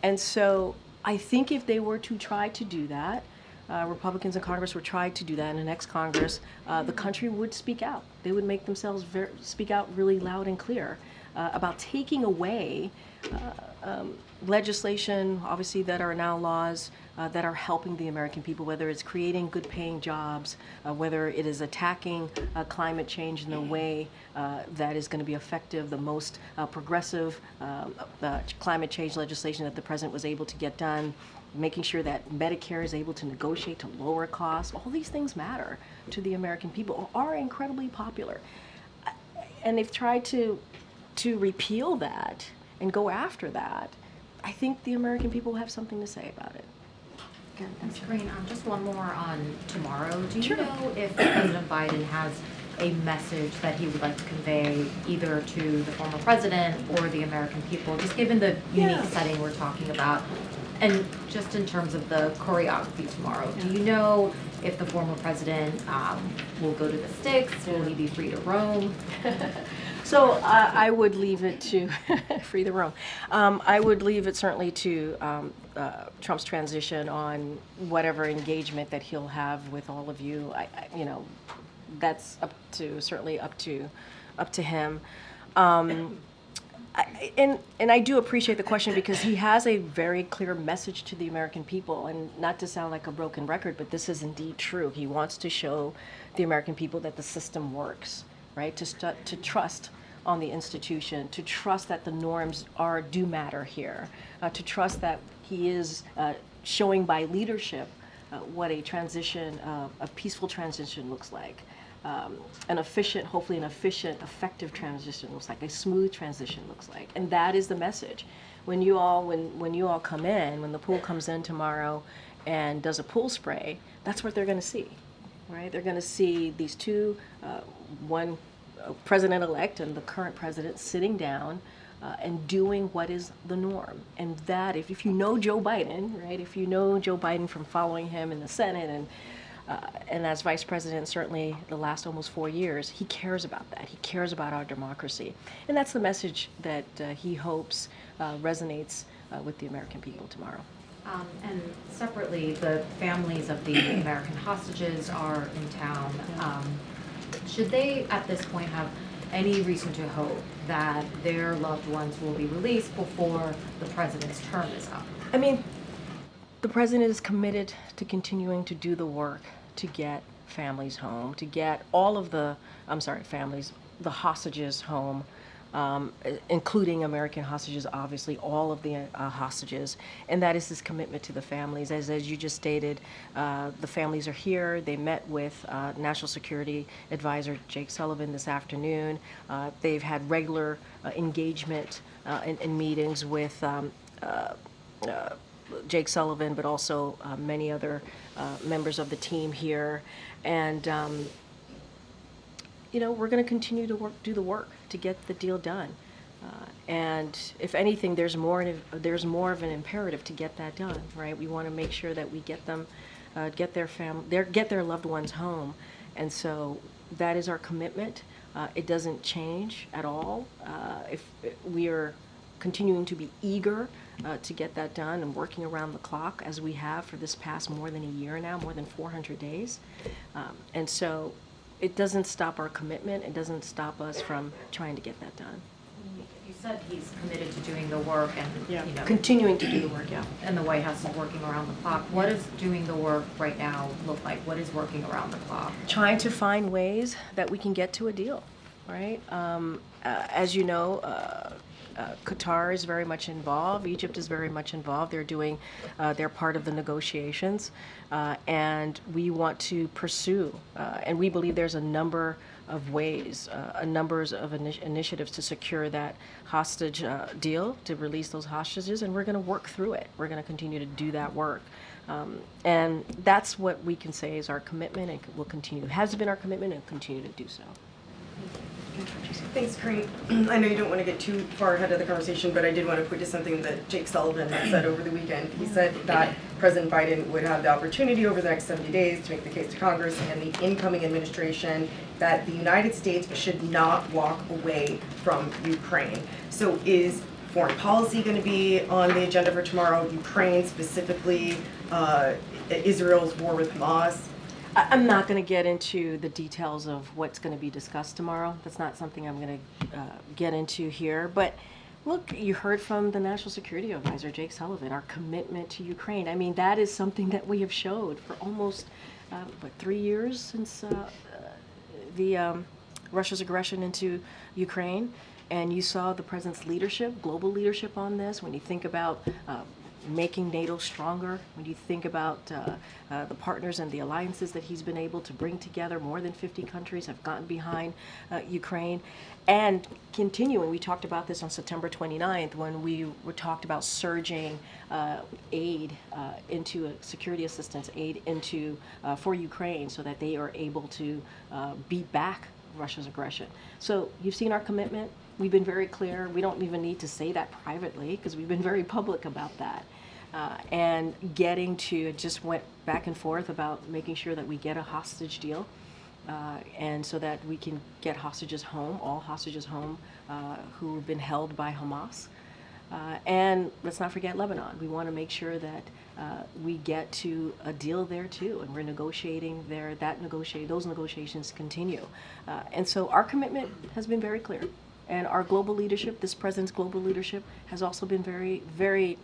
And so I think if they were to try to do that, Republicans in Congress were trying to do that in the next Congress, the country would speak out. They would make themselves speak out really loud and clear about taking away legislation, obviously, that are now laws that are helping the American people, whether it's creating good paying jobs, whether it is attacking climate change in a way that is going to be effective, the most progressive climate change legislation that the president was able to get done, making sure that Medicare is able to negotiate to lower costs. All these things matter to the American people, are incredibly popular. And they've tried to repeal that and go after that. I think the American people have something to say about it. Ms. Karine, just one more on tomorrow. Do you Sure. know if President Biden has a message that he would like to convey either to the former president or the American people, just given the unique setting we're talking about? And just in terms of the choreography tomorrow, do you know if the former president will go to the sticks? Will he be free to roam? So I would leave it to free the roam. I would leave it certainly to Trump's transition on whatever engagement that he'll have with all of you. You know, that's certainly up to him. And I do appreciate the question because he has a very clear message to the American people, and not to sound like a broken record, but this is indeed true. He wants to show the American people that the system works, right? To trust on the institution, to trust that the norms do matter here, to trust that he is showing by leadership what a transition, a peaceful transition looks like. Hopefully an efficient, effective transition looks like, a smooth transition looks like. And that is the message. When you all come in, when the pool comes in tomorrow and does a pool spray, that's what they're going to see, right? They're going to see these two, one president-elect and the current president sitting down and doing what is the norm. And that, if you know Joe Biden, right, if you know Joe Biden from following him in the Senate and as vice president, certainly the last almost 4 years, he cares about that. He cares about our democracy. And that's the message that he hopes resonates with the American people tomorrow. And separately, the families of the American hostages are in town. Should they, at this point, have any reason to hope that their loved ones will be released before the president's term is up? I mean, the president is committed to continuing to do the work to get families home, to get all of the, the hostages home, including American hostages, obviously, all of the hostages. And that is his commitment to the families. As you just stated, the families are here. They met with National Security Advisor Jake Sullivan this afternoon. They've had regular engagement in meetings with Jake Sullivan, but also many other members of the team here. And you know, we're going to continue to do the work to get the deal done. And if anything, there's more of an imperative to get that done, right? We want to make sure that we get them, get their loved ones home. And so that is our commitment. It doesn't change at all. If we are continuing to be eager to get that done and working around the clock as we have for this past more than a year now, more than 400 days. And so it doesn't stop our commitment. It doesn't stop us from trying to get that done. You said he's committed to doing the work and you know, continuing to do the work, and the White House is working around the clock. What does doing the work right now look like? What is working around the clock? Trying to find ways that we can get to a deal, right? As you know, Qatar is very much involved. Egypt is very much involved. They're doing, they're part of the negotiations, and we want to pursue, and we believe there's a number of ways, numbers of initiatives to secure that hostage deal, to release those hostages, and we're going to work through it. We're going to continue to do that work. And that's what we can say is our commitment, and will continue, has been our commitment, and continue to do so. Thanks, Karine. I know you don't want to get too far ahead of the conversation, but I did want to point to something that Jake Sullivan said over the weekend. He said that President Biden would have the opportunity over the next 70 days to make the case to Congress and the incoming administration that the United States should not walk away from Ukraine. So is foreign policy going to be on the agenda for tomorrow? Ukraine specifically, Israel's war with Hamas? I'm not going to get into the details of what's going to be discussed tomorrow. That's not something I'm going to get into here. But look, you heard from the National Security Advisor, Jake Sullivan, our commitment to Ukraine. I mean, that is something that we have showed for almost, 3 years since Russia's aggression into Ukraine. And you saw the president's leadership, global leadership on this. When you think about making NATO stronger, when you think about the partners and the alliances that he's been able to bring together, more than 50 countries have gotten behind Ukraine. And continuing, we talked about this on September 29th when we talked about surging aid into security assistance aid into for Ukraine so that they are able to beat back Russia's aggression. So you've seen our commitment. We've been very clear. We don't even need to say that privately because we've been very public about that. And getting to, it just went back and forth about making sure that we get a hostage deal and so that we can get hostages home, all hostages home who have been held by Hamas. And let's not forget Lebanon. We want to make sure that we get to a deal there too, and we're negotiating there. Those negotiations continue. And so our commitment has been very clear. And our global leadership, this president's global leadership, has also been very, very,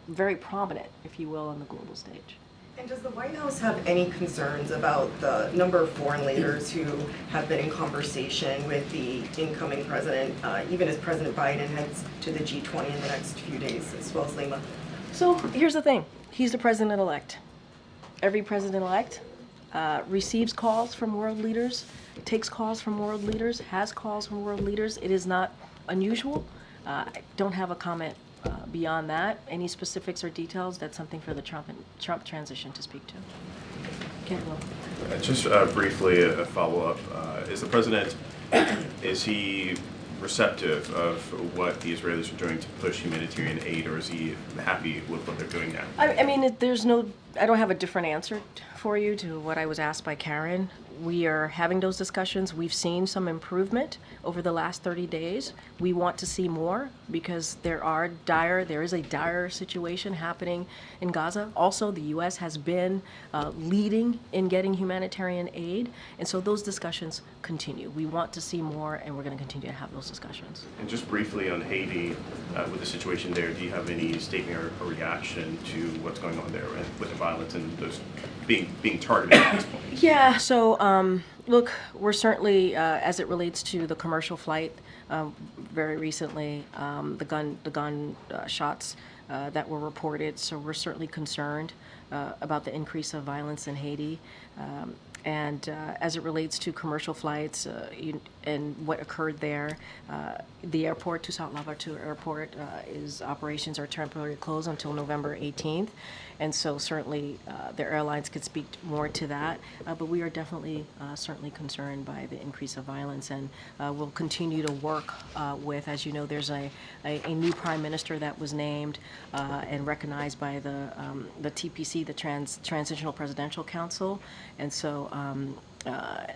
very prominent, if you will, on the global stage. And does the White House have any concerns about the number of foreign leaders who have been in conversation with the incoming president, even as President Biden heads to the G20 in the next few days, as well as Lima? So here's the thing. He's the president-elect. Every president-elect receives calls from world leaders, takes calls from world leaders, has calls from world leaders. It is not unusual. I don't have a comment beyond that. Any specifics or details, that's something for the Trump transition to speak to. Ken Will. Just briefly, a follow-up. Is the president, is he receptive of what the Israelis are doing to push humanitarian aid, or is he happy with what they're doing now? I mean, I don't have a different answer for you to what I was asked by Karen. We are having those discussions. We've seen some improvement over the last 30 days. We want to see more because there is a dire situation happening in Gaza. Also, the U.S. has been leading in getting humanitarian aid, and so those discussions continue. We want to see more, and we're going to continue to have those discussions. And just briefly on Haiti, with the situation there, do you have any statement or reaction to what's going on there with the violence and those being targeted at this point? Yeah, so look, we're certainly, as it relates to the commercial flight, very recently, the gun shots that were reported, so we're certainly concerned about the increase of violence in Haiti. And as it relates to commercial flights and what occurred there, the airport, Toussaint Louverture Airport, operations are temporarily closed until November 18th. And so certainly the airlines could speak more to that. But we are definitely certainly concerned by the increase of violence, and we'll continue to work with, as you know, there's a new prime minister that was named and recognized by the TPC, the Transitional Presidential Council. And so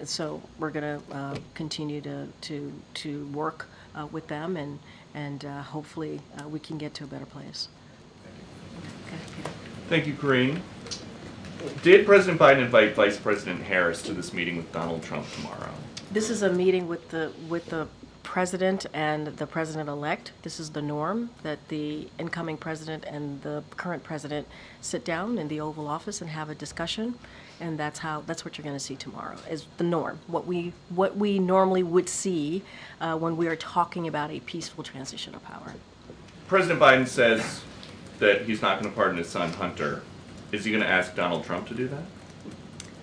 so we're going to continue to work with them, and hopefully we can get to a better place. Okay. Thank you, Karine. Did President Biden invite Vice President Harris to this meeting with Donald Trump tomorrow? This is a meeting with the president and the president-elect. This is the norm, that the incoming president and the current president sit down in the Oval Office and have a discussion, and that's what you're going to see tomorrow, is the norm, what we normally would see when we are talking about a peaceful transition of power. President Biden says that he's not going to pardon his son Hunter. Is he going to ask Donald Trump to do that?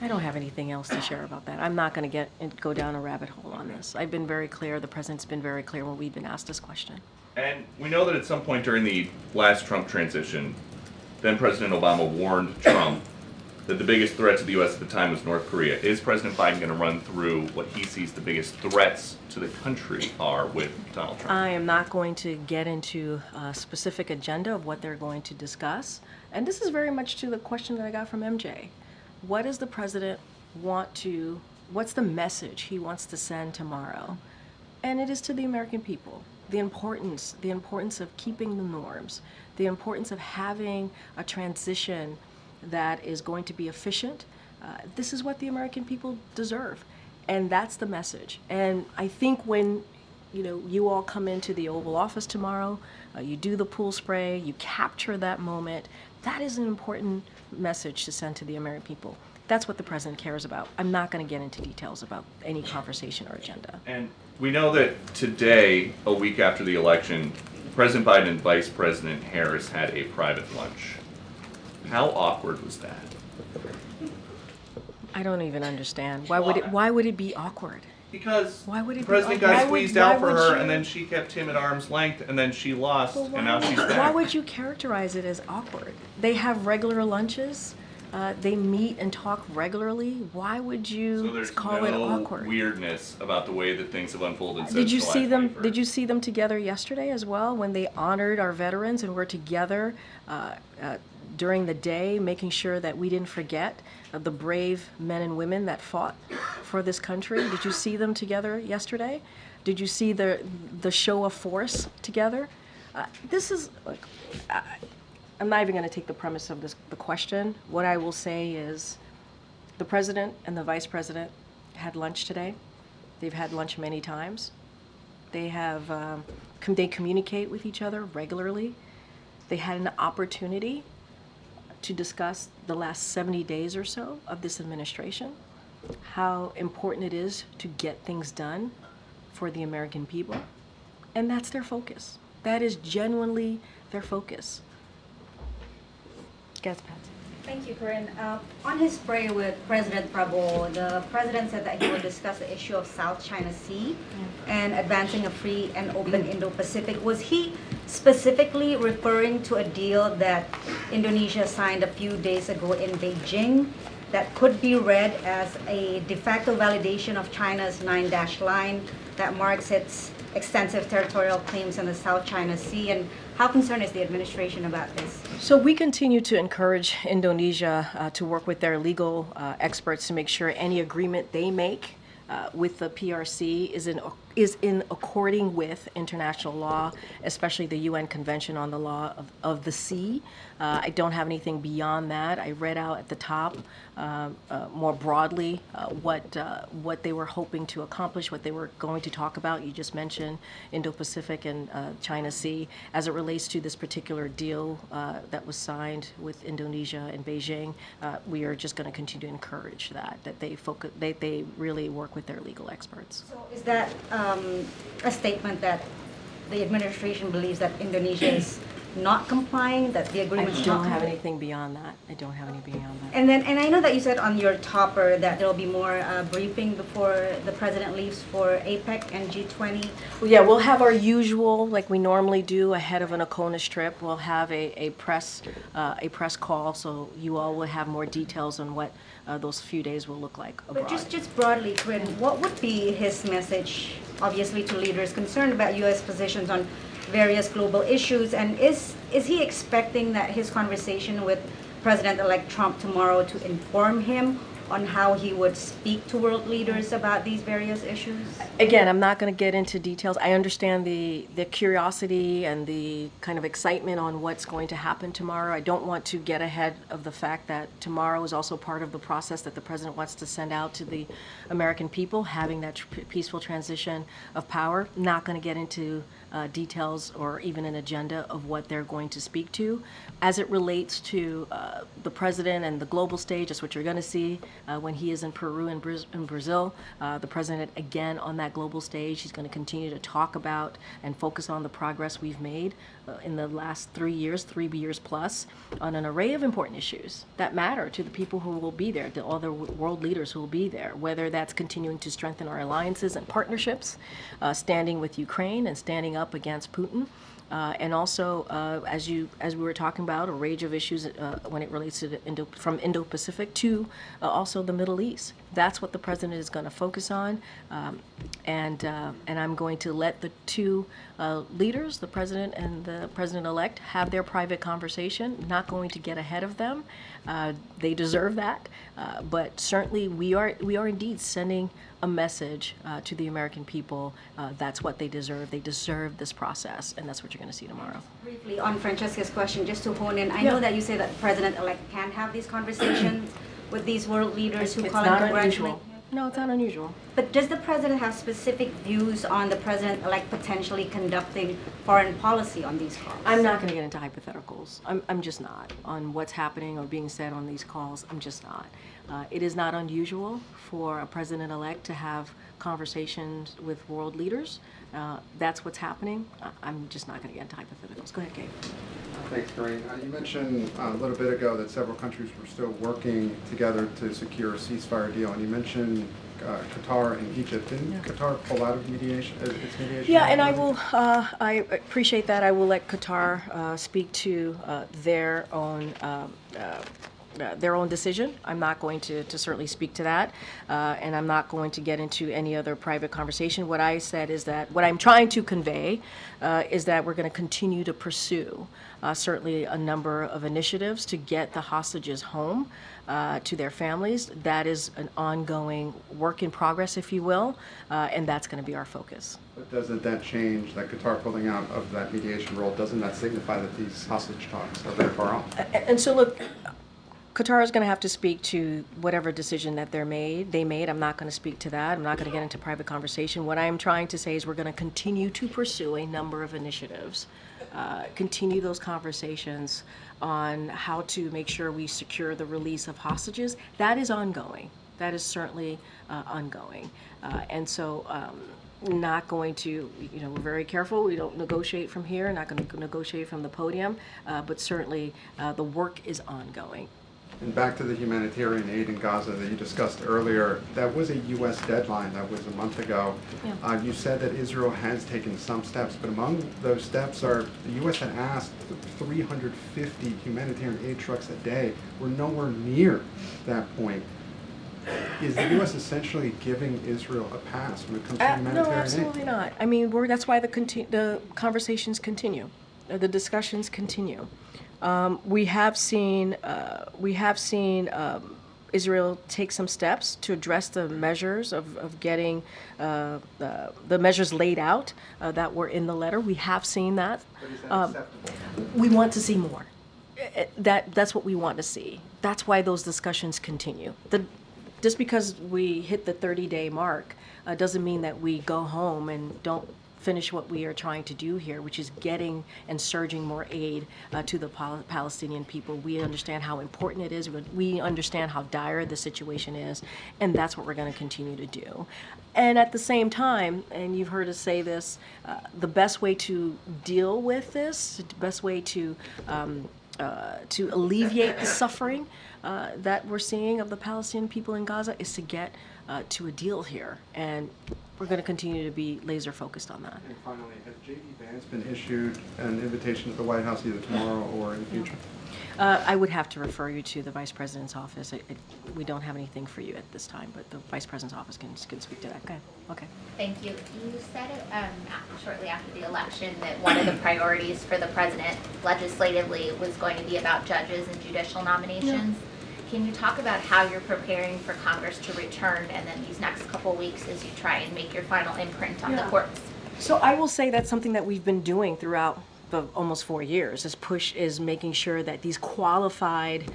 I don't have anything else to share about that. I'm not going to go down a rabbit hole on this. I've been very clear. The president's been very clear when we've been asked this question. And we know that at some point during the last Trump transition, then President Obama warned Trump that the biggest threat to the U.S. at the time was North Korea. Is President Biden going to run through what he sees the biggest threats to the country are with Donald Trump? I am not going to get into a specific agenda of what they're going to discuss. And this is very much to the question that I got from MJ. What does the president what's the message he wants to send tomorrow? And it is to the American people. the importance of keeping the norms, the importance of having a transition that is going to be efficient. This is what the American people deserve, and that's the message. And I think when you all come into the Oval Office tomorrow, you do the pool spray, you capture that moment. That is an important message to send to the American people. That's what the president cares about. I'm not going to get into details about any conversation or agenda. And we know that today, a week after the election, President Biden and Vice President Harris had a private lunch. How awkward was that? I don't even understand. Why would it be awkward? Because why would it the president be, got squeezed out for her, and then she kept him at arm's length, and then she lost, and now she's back. Why would you characterize it as awkward? They have regular lunches. They meet and talk regularly. Why would you call it awkward? So there's no weirdness about the way that things have unfolded since Did you see them? 21st. Did you see them together yesterday as well, when they honored our veterans and were together during the day, making sure that we didn't forget the brave men and women that fought for this country? Did you see them together yesterday? Did you see the show of force together? This is. I'm not even going to take the premise of the question. What I will say is the president and the vice president had lunch today. They've had lunch many times. They communicate with each other regularly. They had an opportunity to discuss the last 70 days or so of this administration, how important it is to get things done for the American people. And that's their focus. That is genuinely their focus. Yes, Pat. Thank you, Karine. On his spray with President Prabowo, the president said that he will discuss the issue of South China Sea and advancing a free and open Indo-Pacific. Was he specifically referring to a deal that Indonesia signed a few days ago in Beijing that could be read as a de facto validation of China's 9-dash line that marks its extensive territorial claims in the South China Sea? And how concerned is the administration about this? So we continue to encourage Indonesia to work with their legal experts to make sure any agreement they make with the PRC is in according with international law, especially the UN Convention on the Law of the Sea. I don't have anything beyond that. I read out at the top more broadly what they were hoping to accomplish, what they were going to talk about. You just mentioned Indo-Pacific and China Sea. As it relates to this particular deal that was signed with Indonesia and Beijing, we are just going to continue to encourage that they really work with their legal experts. So is that a statement that the administration believes that Indonesia is not complying, that the agreement is not I don't have complying? anything beyond that. I don't have anything beyond that. And I know that you said on your topper that there will be more briefing before the president leaves for APEC and G20. Well, yeah, we'll have our usual, like we normally do ahead of an ACONUS trip. We'll have a press call, so you all will have more details on what those few days will look like abroad. But just broadly, Karine, what would be his message, obviously, to leaders concerned about U.S. positions on various global issues? And is he expecting that his conversation with President-elect Trump tomorrow to inform him on how he would speak to world leaders about these various issues? Again, I'm not going to get into details. I understand the curiosity and the kind of excitement on what's going to happen tomorrow. I don't want to get ahead of the fact that tomorrow is also part of the process that the president wants to send out to the American people, having that peaceful transition of power. Not going to get into details or even an agenda of what they're going to speak to. As it relates to the president and the global stage, that's what you're going to see when he is in Peru and Brazil. The president, again, on that global stage, he's going to continue to talk about and focus on the progress we've made in the last 3 years plus, on an array of important issues that matter to the people who will be there, to all the world leaders who will be there, whether that's continuing to strengthen our alliances and partnerships, standing with Ukraine and standing up against Putin, And also, as we were talking about, a range of issues when it relates to from Indo-Pacific to also the Middle East. That's what the president is going to focus on, and I'm going to let the two leaders, the president and the president-elect, have their private conversation. Not going to get ahead of them. They deserve that, but certainly we are indeed sending a message to the American people. That's what they deserve. They deserve this process, and that's what you're going to see tomorrow. Briefly on Francesca's question, just to hone in, I know that you say that the president-elect can have these conversations with these world leaders who call and congratulate. No, it's not unusual. But does the president have specific views on the president-elect potentially conducting foreign policy on these calls? I'm not going to get into hypotheticals. I'm just not. On what's happening or being said on these calls, I'm just not. It is not unusual for a president-elect to have conversations with world leaders. That's what's happening. I'm just not going to get into hypotheticals. Go ahead, Gabe. Thanks, Karine. You mentioned a little bit ago that several countries were still working together to secure a ceasefire deal, and you mentioned Qatar and Egypt. Didn't Qatar pull out of mediation? Its mediation? Yeah, and I will. I appreciate that. I will let Qatar speak to their own decision. I'm not going to certainly speak to that, and I'm not going to get into any other private conversation. What I said is that what I'm trying to convey is that we're going to continue to pursue certainly a number of initiatives to get the hostages home to their families. That is an ongoing work in progress, if you will, and that's going to be our focus. But doesn't that change, that Qatar pulling out of that mediation role, doesn't that signify that these hostage talks are very far off? And so look, Qatar is going to have to speak to whatever decision that they made. I'm not going to speak to that. I'm not going to get into private conversation. What I'm trying to say is we're going to continue to pursue a number of initiatives, continue those conversations on how to make sure we secure the release of hostages. That is ongoing. That is certainly ongoing. And so not going to, we're very careful. We don't negotiate from here, not going to negotiate from the podium, but certainly the work is ongoing. And back to the humanitarian aid in Gaza that you discussed earlier, that was a U.S. deadline. That was a month ago. Yeah. You said that Israel has taken some steps, but among those steps are the U.S. had asked 350 humanitarian aid trucks a day. We're nowhere near that point. Is the U.S. essentially giving Israel a pass when it comes to humanitarian aid? No, absolutely not. I mean, that's why the conversations continue, the discussions continue. We have seen Israel take some steps to address the measures of getting the measures laid out that were in the letter. We have seen that. But is that acceptable? We want to see more. That's what we want to see. That's why those discussions continue. Just because we hit the 30-day mark doesn't mean that we go home and don't finish what we are trying to do here, which is getting and surging more aid to the Palestinian people. We understand how important it is. We understand how dire the situation is, and that's what we're going to continue to do. And at the same time, and you've heard us say this, the best way to deal with this, the best way to alleviate the suffering that we're seeing of the Palestinian people in Gaza is to get to a deal here. And we're going to continue to be laser focused on that. And finally, has J.D. Vance been issued an invitation to the White House either tomorrow or in the future? I would have to refer you to the Vice President's office. We don't have anything for you at this time, but the Vice President's office can speak to that. Okay. Thank you. You said shortly after the election that one of the priorities for the president legislatively was going to be about judges and judicial nominations. Yeah. Can you talk about how you're preparing for Congress to return and then these next couple weeks as you try and make your final imprint on the courts? So I will say that's something that we've been doing throughout the almost 4 years. This push is making sure that these qualified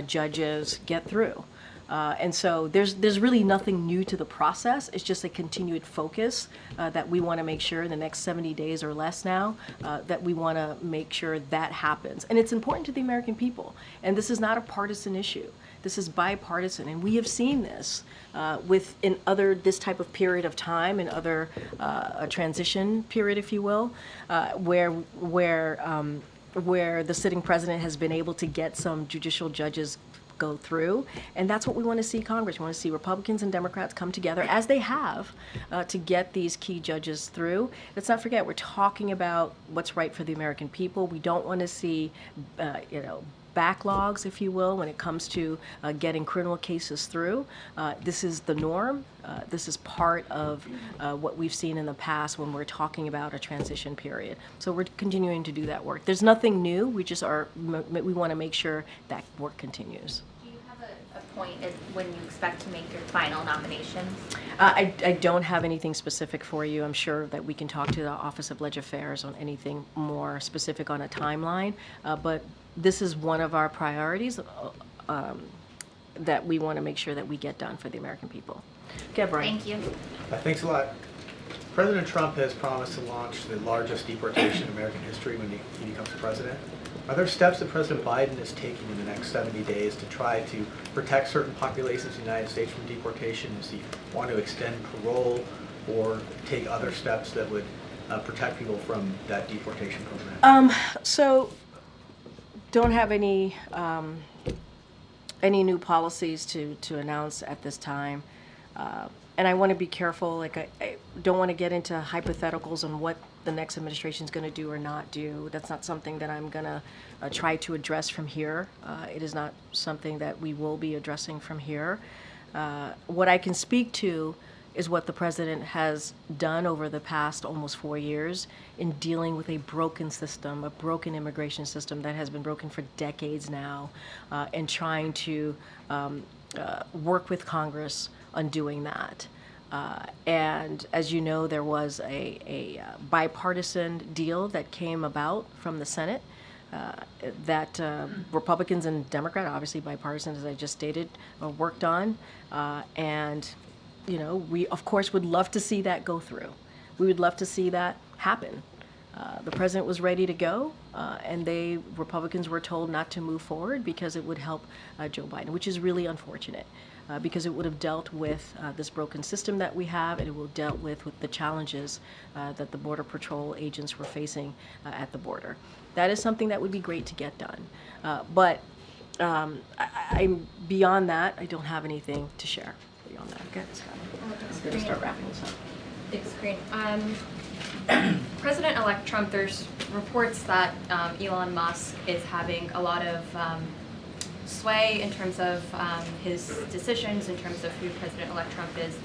judges get through. And so there's really nothing new to the process. It's just a continued focus that we want to make sure in the next 70 days or less now that we want to make sure that happens. And it's important to the American people. And this is not a partisan issue. This is bipartisan, and we have seen this in this type of period of time, in other a transition period, if you will, where the sitting president has been able to get some judicial judges go through. And that's what we want to see Congress. We want to see Republicans and Democrats come together, as they have, to get these key judges through. Let's not forget, we're talking about what's right for the American people. We don't want to see, backlogs, if you will, when it comes to getting criminal cases through. This is the norm. This is part of what we've seen in the past when we're talking about a transition period. So we're continuing to do that work. There's nothing new. We just we want to make sure that work continues. Do you have a point as when you expect to make your final nominations? I don't have anything specific for you. I'm sure that we can talk to the Office of Leg Affairs on anything more specific on a timeline, but this is one of our priorities that we want to make sure that we get done for the American people. Okay, Brian. Thank you. Thanks a lot. President Trump has promised to launch the largest deportation in American history when he becomes president. Are there steps that President Biden is taking in the next 70 days to try to protect certain populations in the United States from deportation? Does he want to extend parole or take other steps that would protect people from that deportation program? So don't have any new policies to announce at this time. And I want to be careful, like I don't want to get into hypotheticals on what the next administration is going to do or not do. That's not something that I'm going to try to address from here. It is not something that we will be addressing from here. What I can speak to is what the president has done over the past almost 4 years in dealing with a broken system, a broken immigration system that has been broken for decades now, and trying to work with Congress on doing that. And as you know, there was a bipartisan deal that came about from the Senate that Republicans and Democrats, obviously bipartisan as I just stated, worked on. And we of course would love to see that go through. We would love to see that happen. The president was ready to go, and Republicans were told not to move forward because it would help Joe Biden, which is really unfortunate. Because it would have dealt with this broken system that we have, and it would have dealt with the challenges that the Border Patrol agents were facing at the border. That is something that would be great to get done. But I'm beyond that, I don't have anything to share beyond that. Okay, Scott. I'm going to start wrapping this up. Thanks, Karine. President-elect Trump, there's reports that Elon Musk is having a lot of sway in terms of his decisions, in terms of who President-elect Trump is,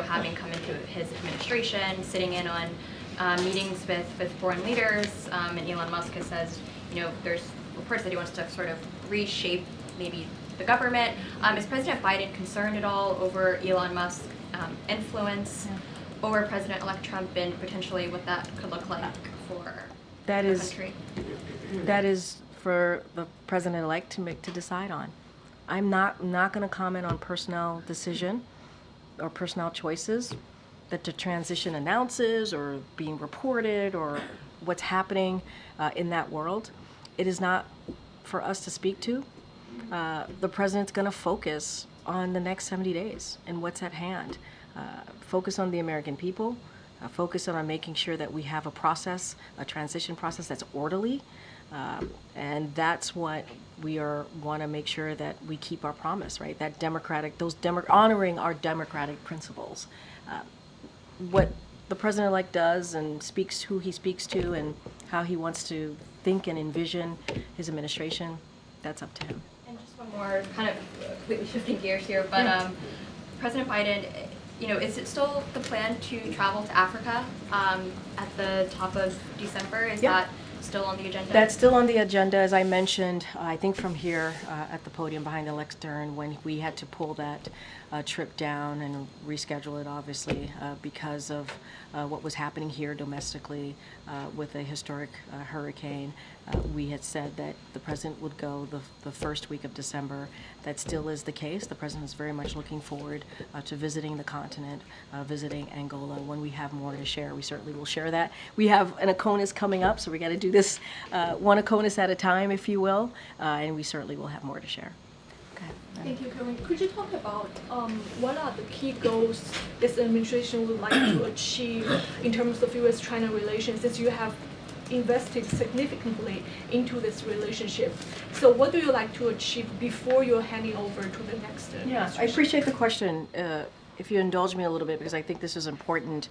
having come into his administration, sitting in on meetings with foreign leaders, and Elon Musk has said, there's reports that he wants to sort of reshape maybe the government. Is President Biden concerned at all over Elon Musk's influence over President-elect Trump and potentially what that could look like for the country? That is for the president-elect to decide on. I'm not going to comment on personnel decision or personnel choices that the transition announces or being reported or what's happening in that world. It is not for us to speak to. The president's going to focus on the next 70 days and what's at hand. Focus on the American people. Focus on making sure that we have a transition process that's orderly. And that's what we want to make sure that we keep our promise, right? That honoring our democratic principles. What the president-elect does and who he speaks to and how he wants to think and envision his administration, that's up to him. And just one more, kind of completely shifting gears here, but President Biden, is it still the plan to travel to Africa at the top of December? Is that still on the agenda? That's still on the agenda, as I mentioned, I think from here at the podium behind the lectern when we had to pull that trip down and reschedule it, obviously, because of what was happening here domestically with a historic hurricane. We had said that the president would go the first week of December. That still is the case. The president is very much looking forward to visiting the continent, visiting Angola. When we have more to share, we certainly will share that. We have an ACONUS coming up, so we got to do this one ACONUS at a time, if you will, and we certainly will have more to share. Thank you, Karine. Could you talk about what are the key goals this administration would like to achieve in terms of U.S.-China relations, since you have invested significantly into this relationship. So what do you like to achieve before you're handing over to the next Yeah, I administration? appreciate the question. If you indulge me a little bit, because I think this is important.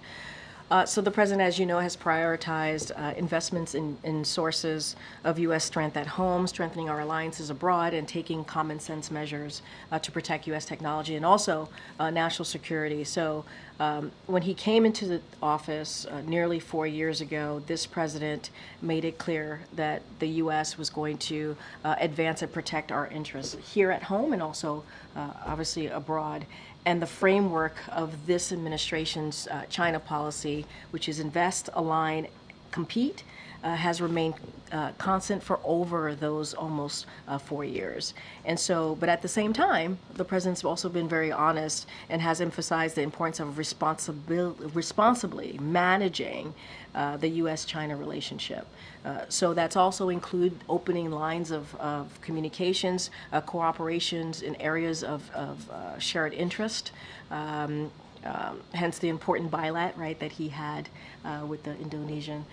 So the president, as you know, has prioritized investments in sources of U.S. strength at home, strengthening our alliances abroad, and taking common sense measures to protect U.S. technology and also national security. So when he came into the office nearly 4 years ago, this president made it clear that the U.S. was going to advance and protect our interests here at home and also obviously abroad. And the framework of this administration's China policy, which is invest, align, compete, has remained constant for over those almost 4 years. And so, but at the same time, the president's also been very honest and has emphasized the importance of responsibly managing the U.S.-China relationship. So that's also include opening lines of communications, cooperations in areas of shared interest, hence the important bilat, right, that he had with the Indonesian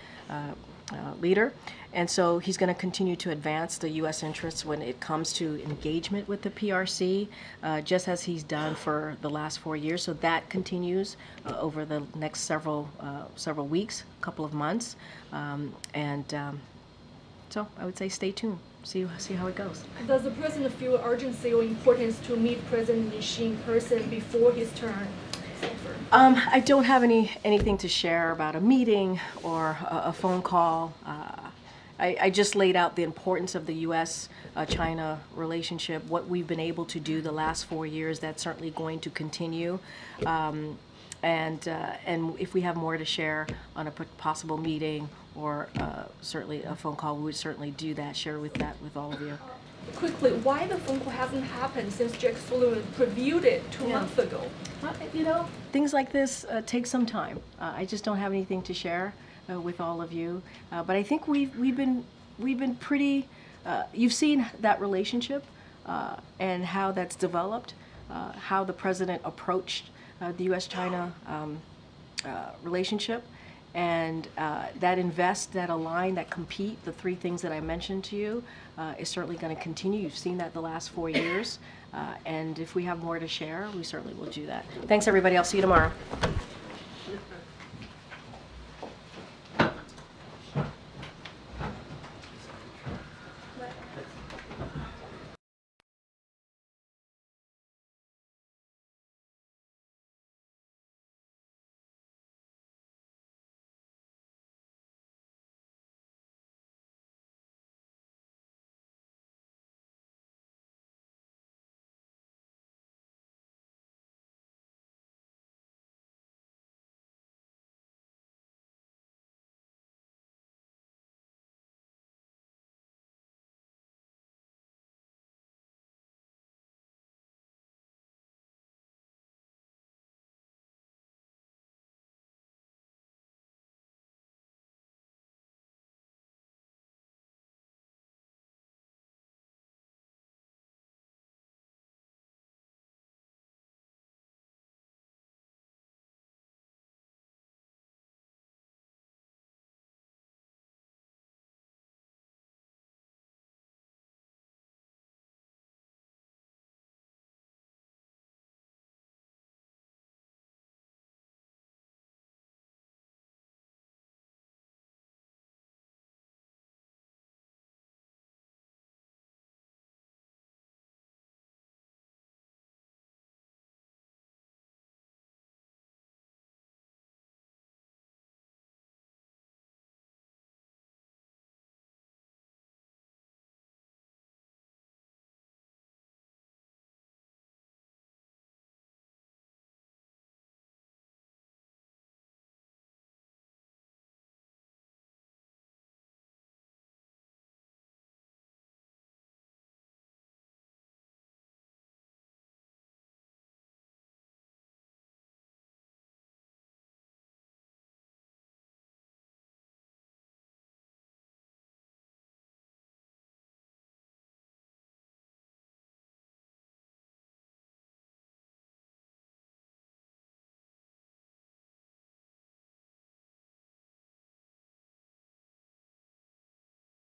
leader. And so he's going to continue to advance the U.S. interests when it comes to engagement with the PRC, just as he's done for the last 4 years. So that continues over the next several weeks, couple of months. So I would say stay tuned. See how it goes. Does the president feel urgency or importance to meet President Xi in person before his term is over? I don't have anything to share about a meeting or a phone call. I just laid out the importance of the U.S.-China relationship, what we've been able to do the last 4 years. That's certainly going to continue. And if we have more to share on a possible meeting or certainly a phone call, we would certainly do that, share with all of you. Quickly, why the phone call hasn't happened since Jake Sullivan previewed it 2 months ago? You know, things like this take some time. I just don't have anything to share with all of you. But I think we've been pretty. You've seen that relationship and how that's developed, how the president approached the U.S.-China relationship, and that invest, that align, that compete, the 3 things that I mentioned to you, is certainly going to continue. You've seen that the last 4 years, and if we have more to share, we certainly will do that. Thanks, everybody. I'll see you tomorrow.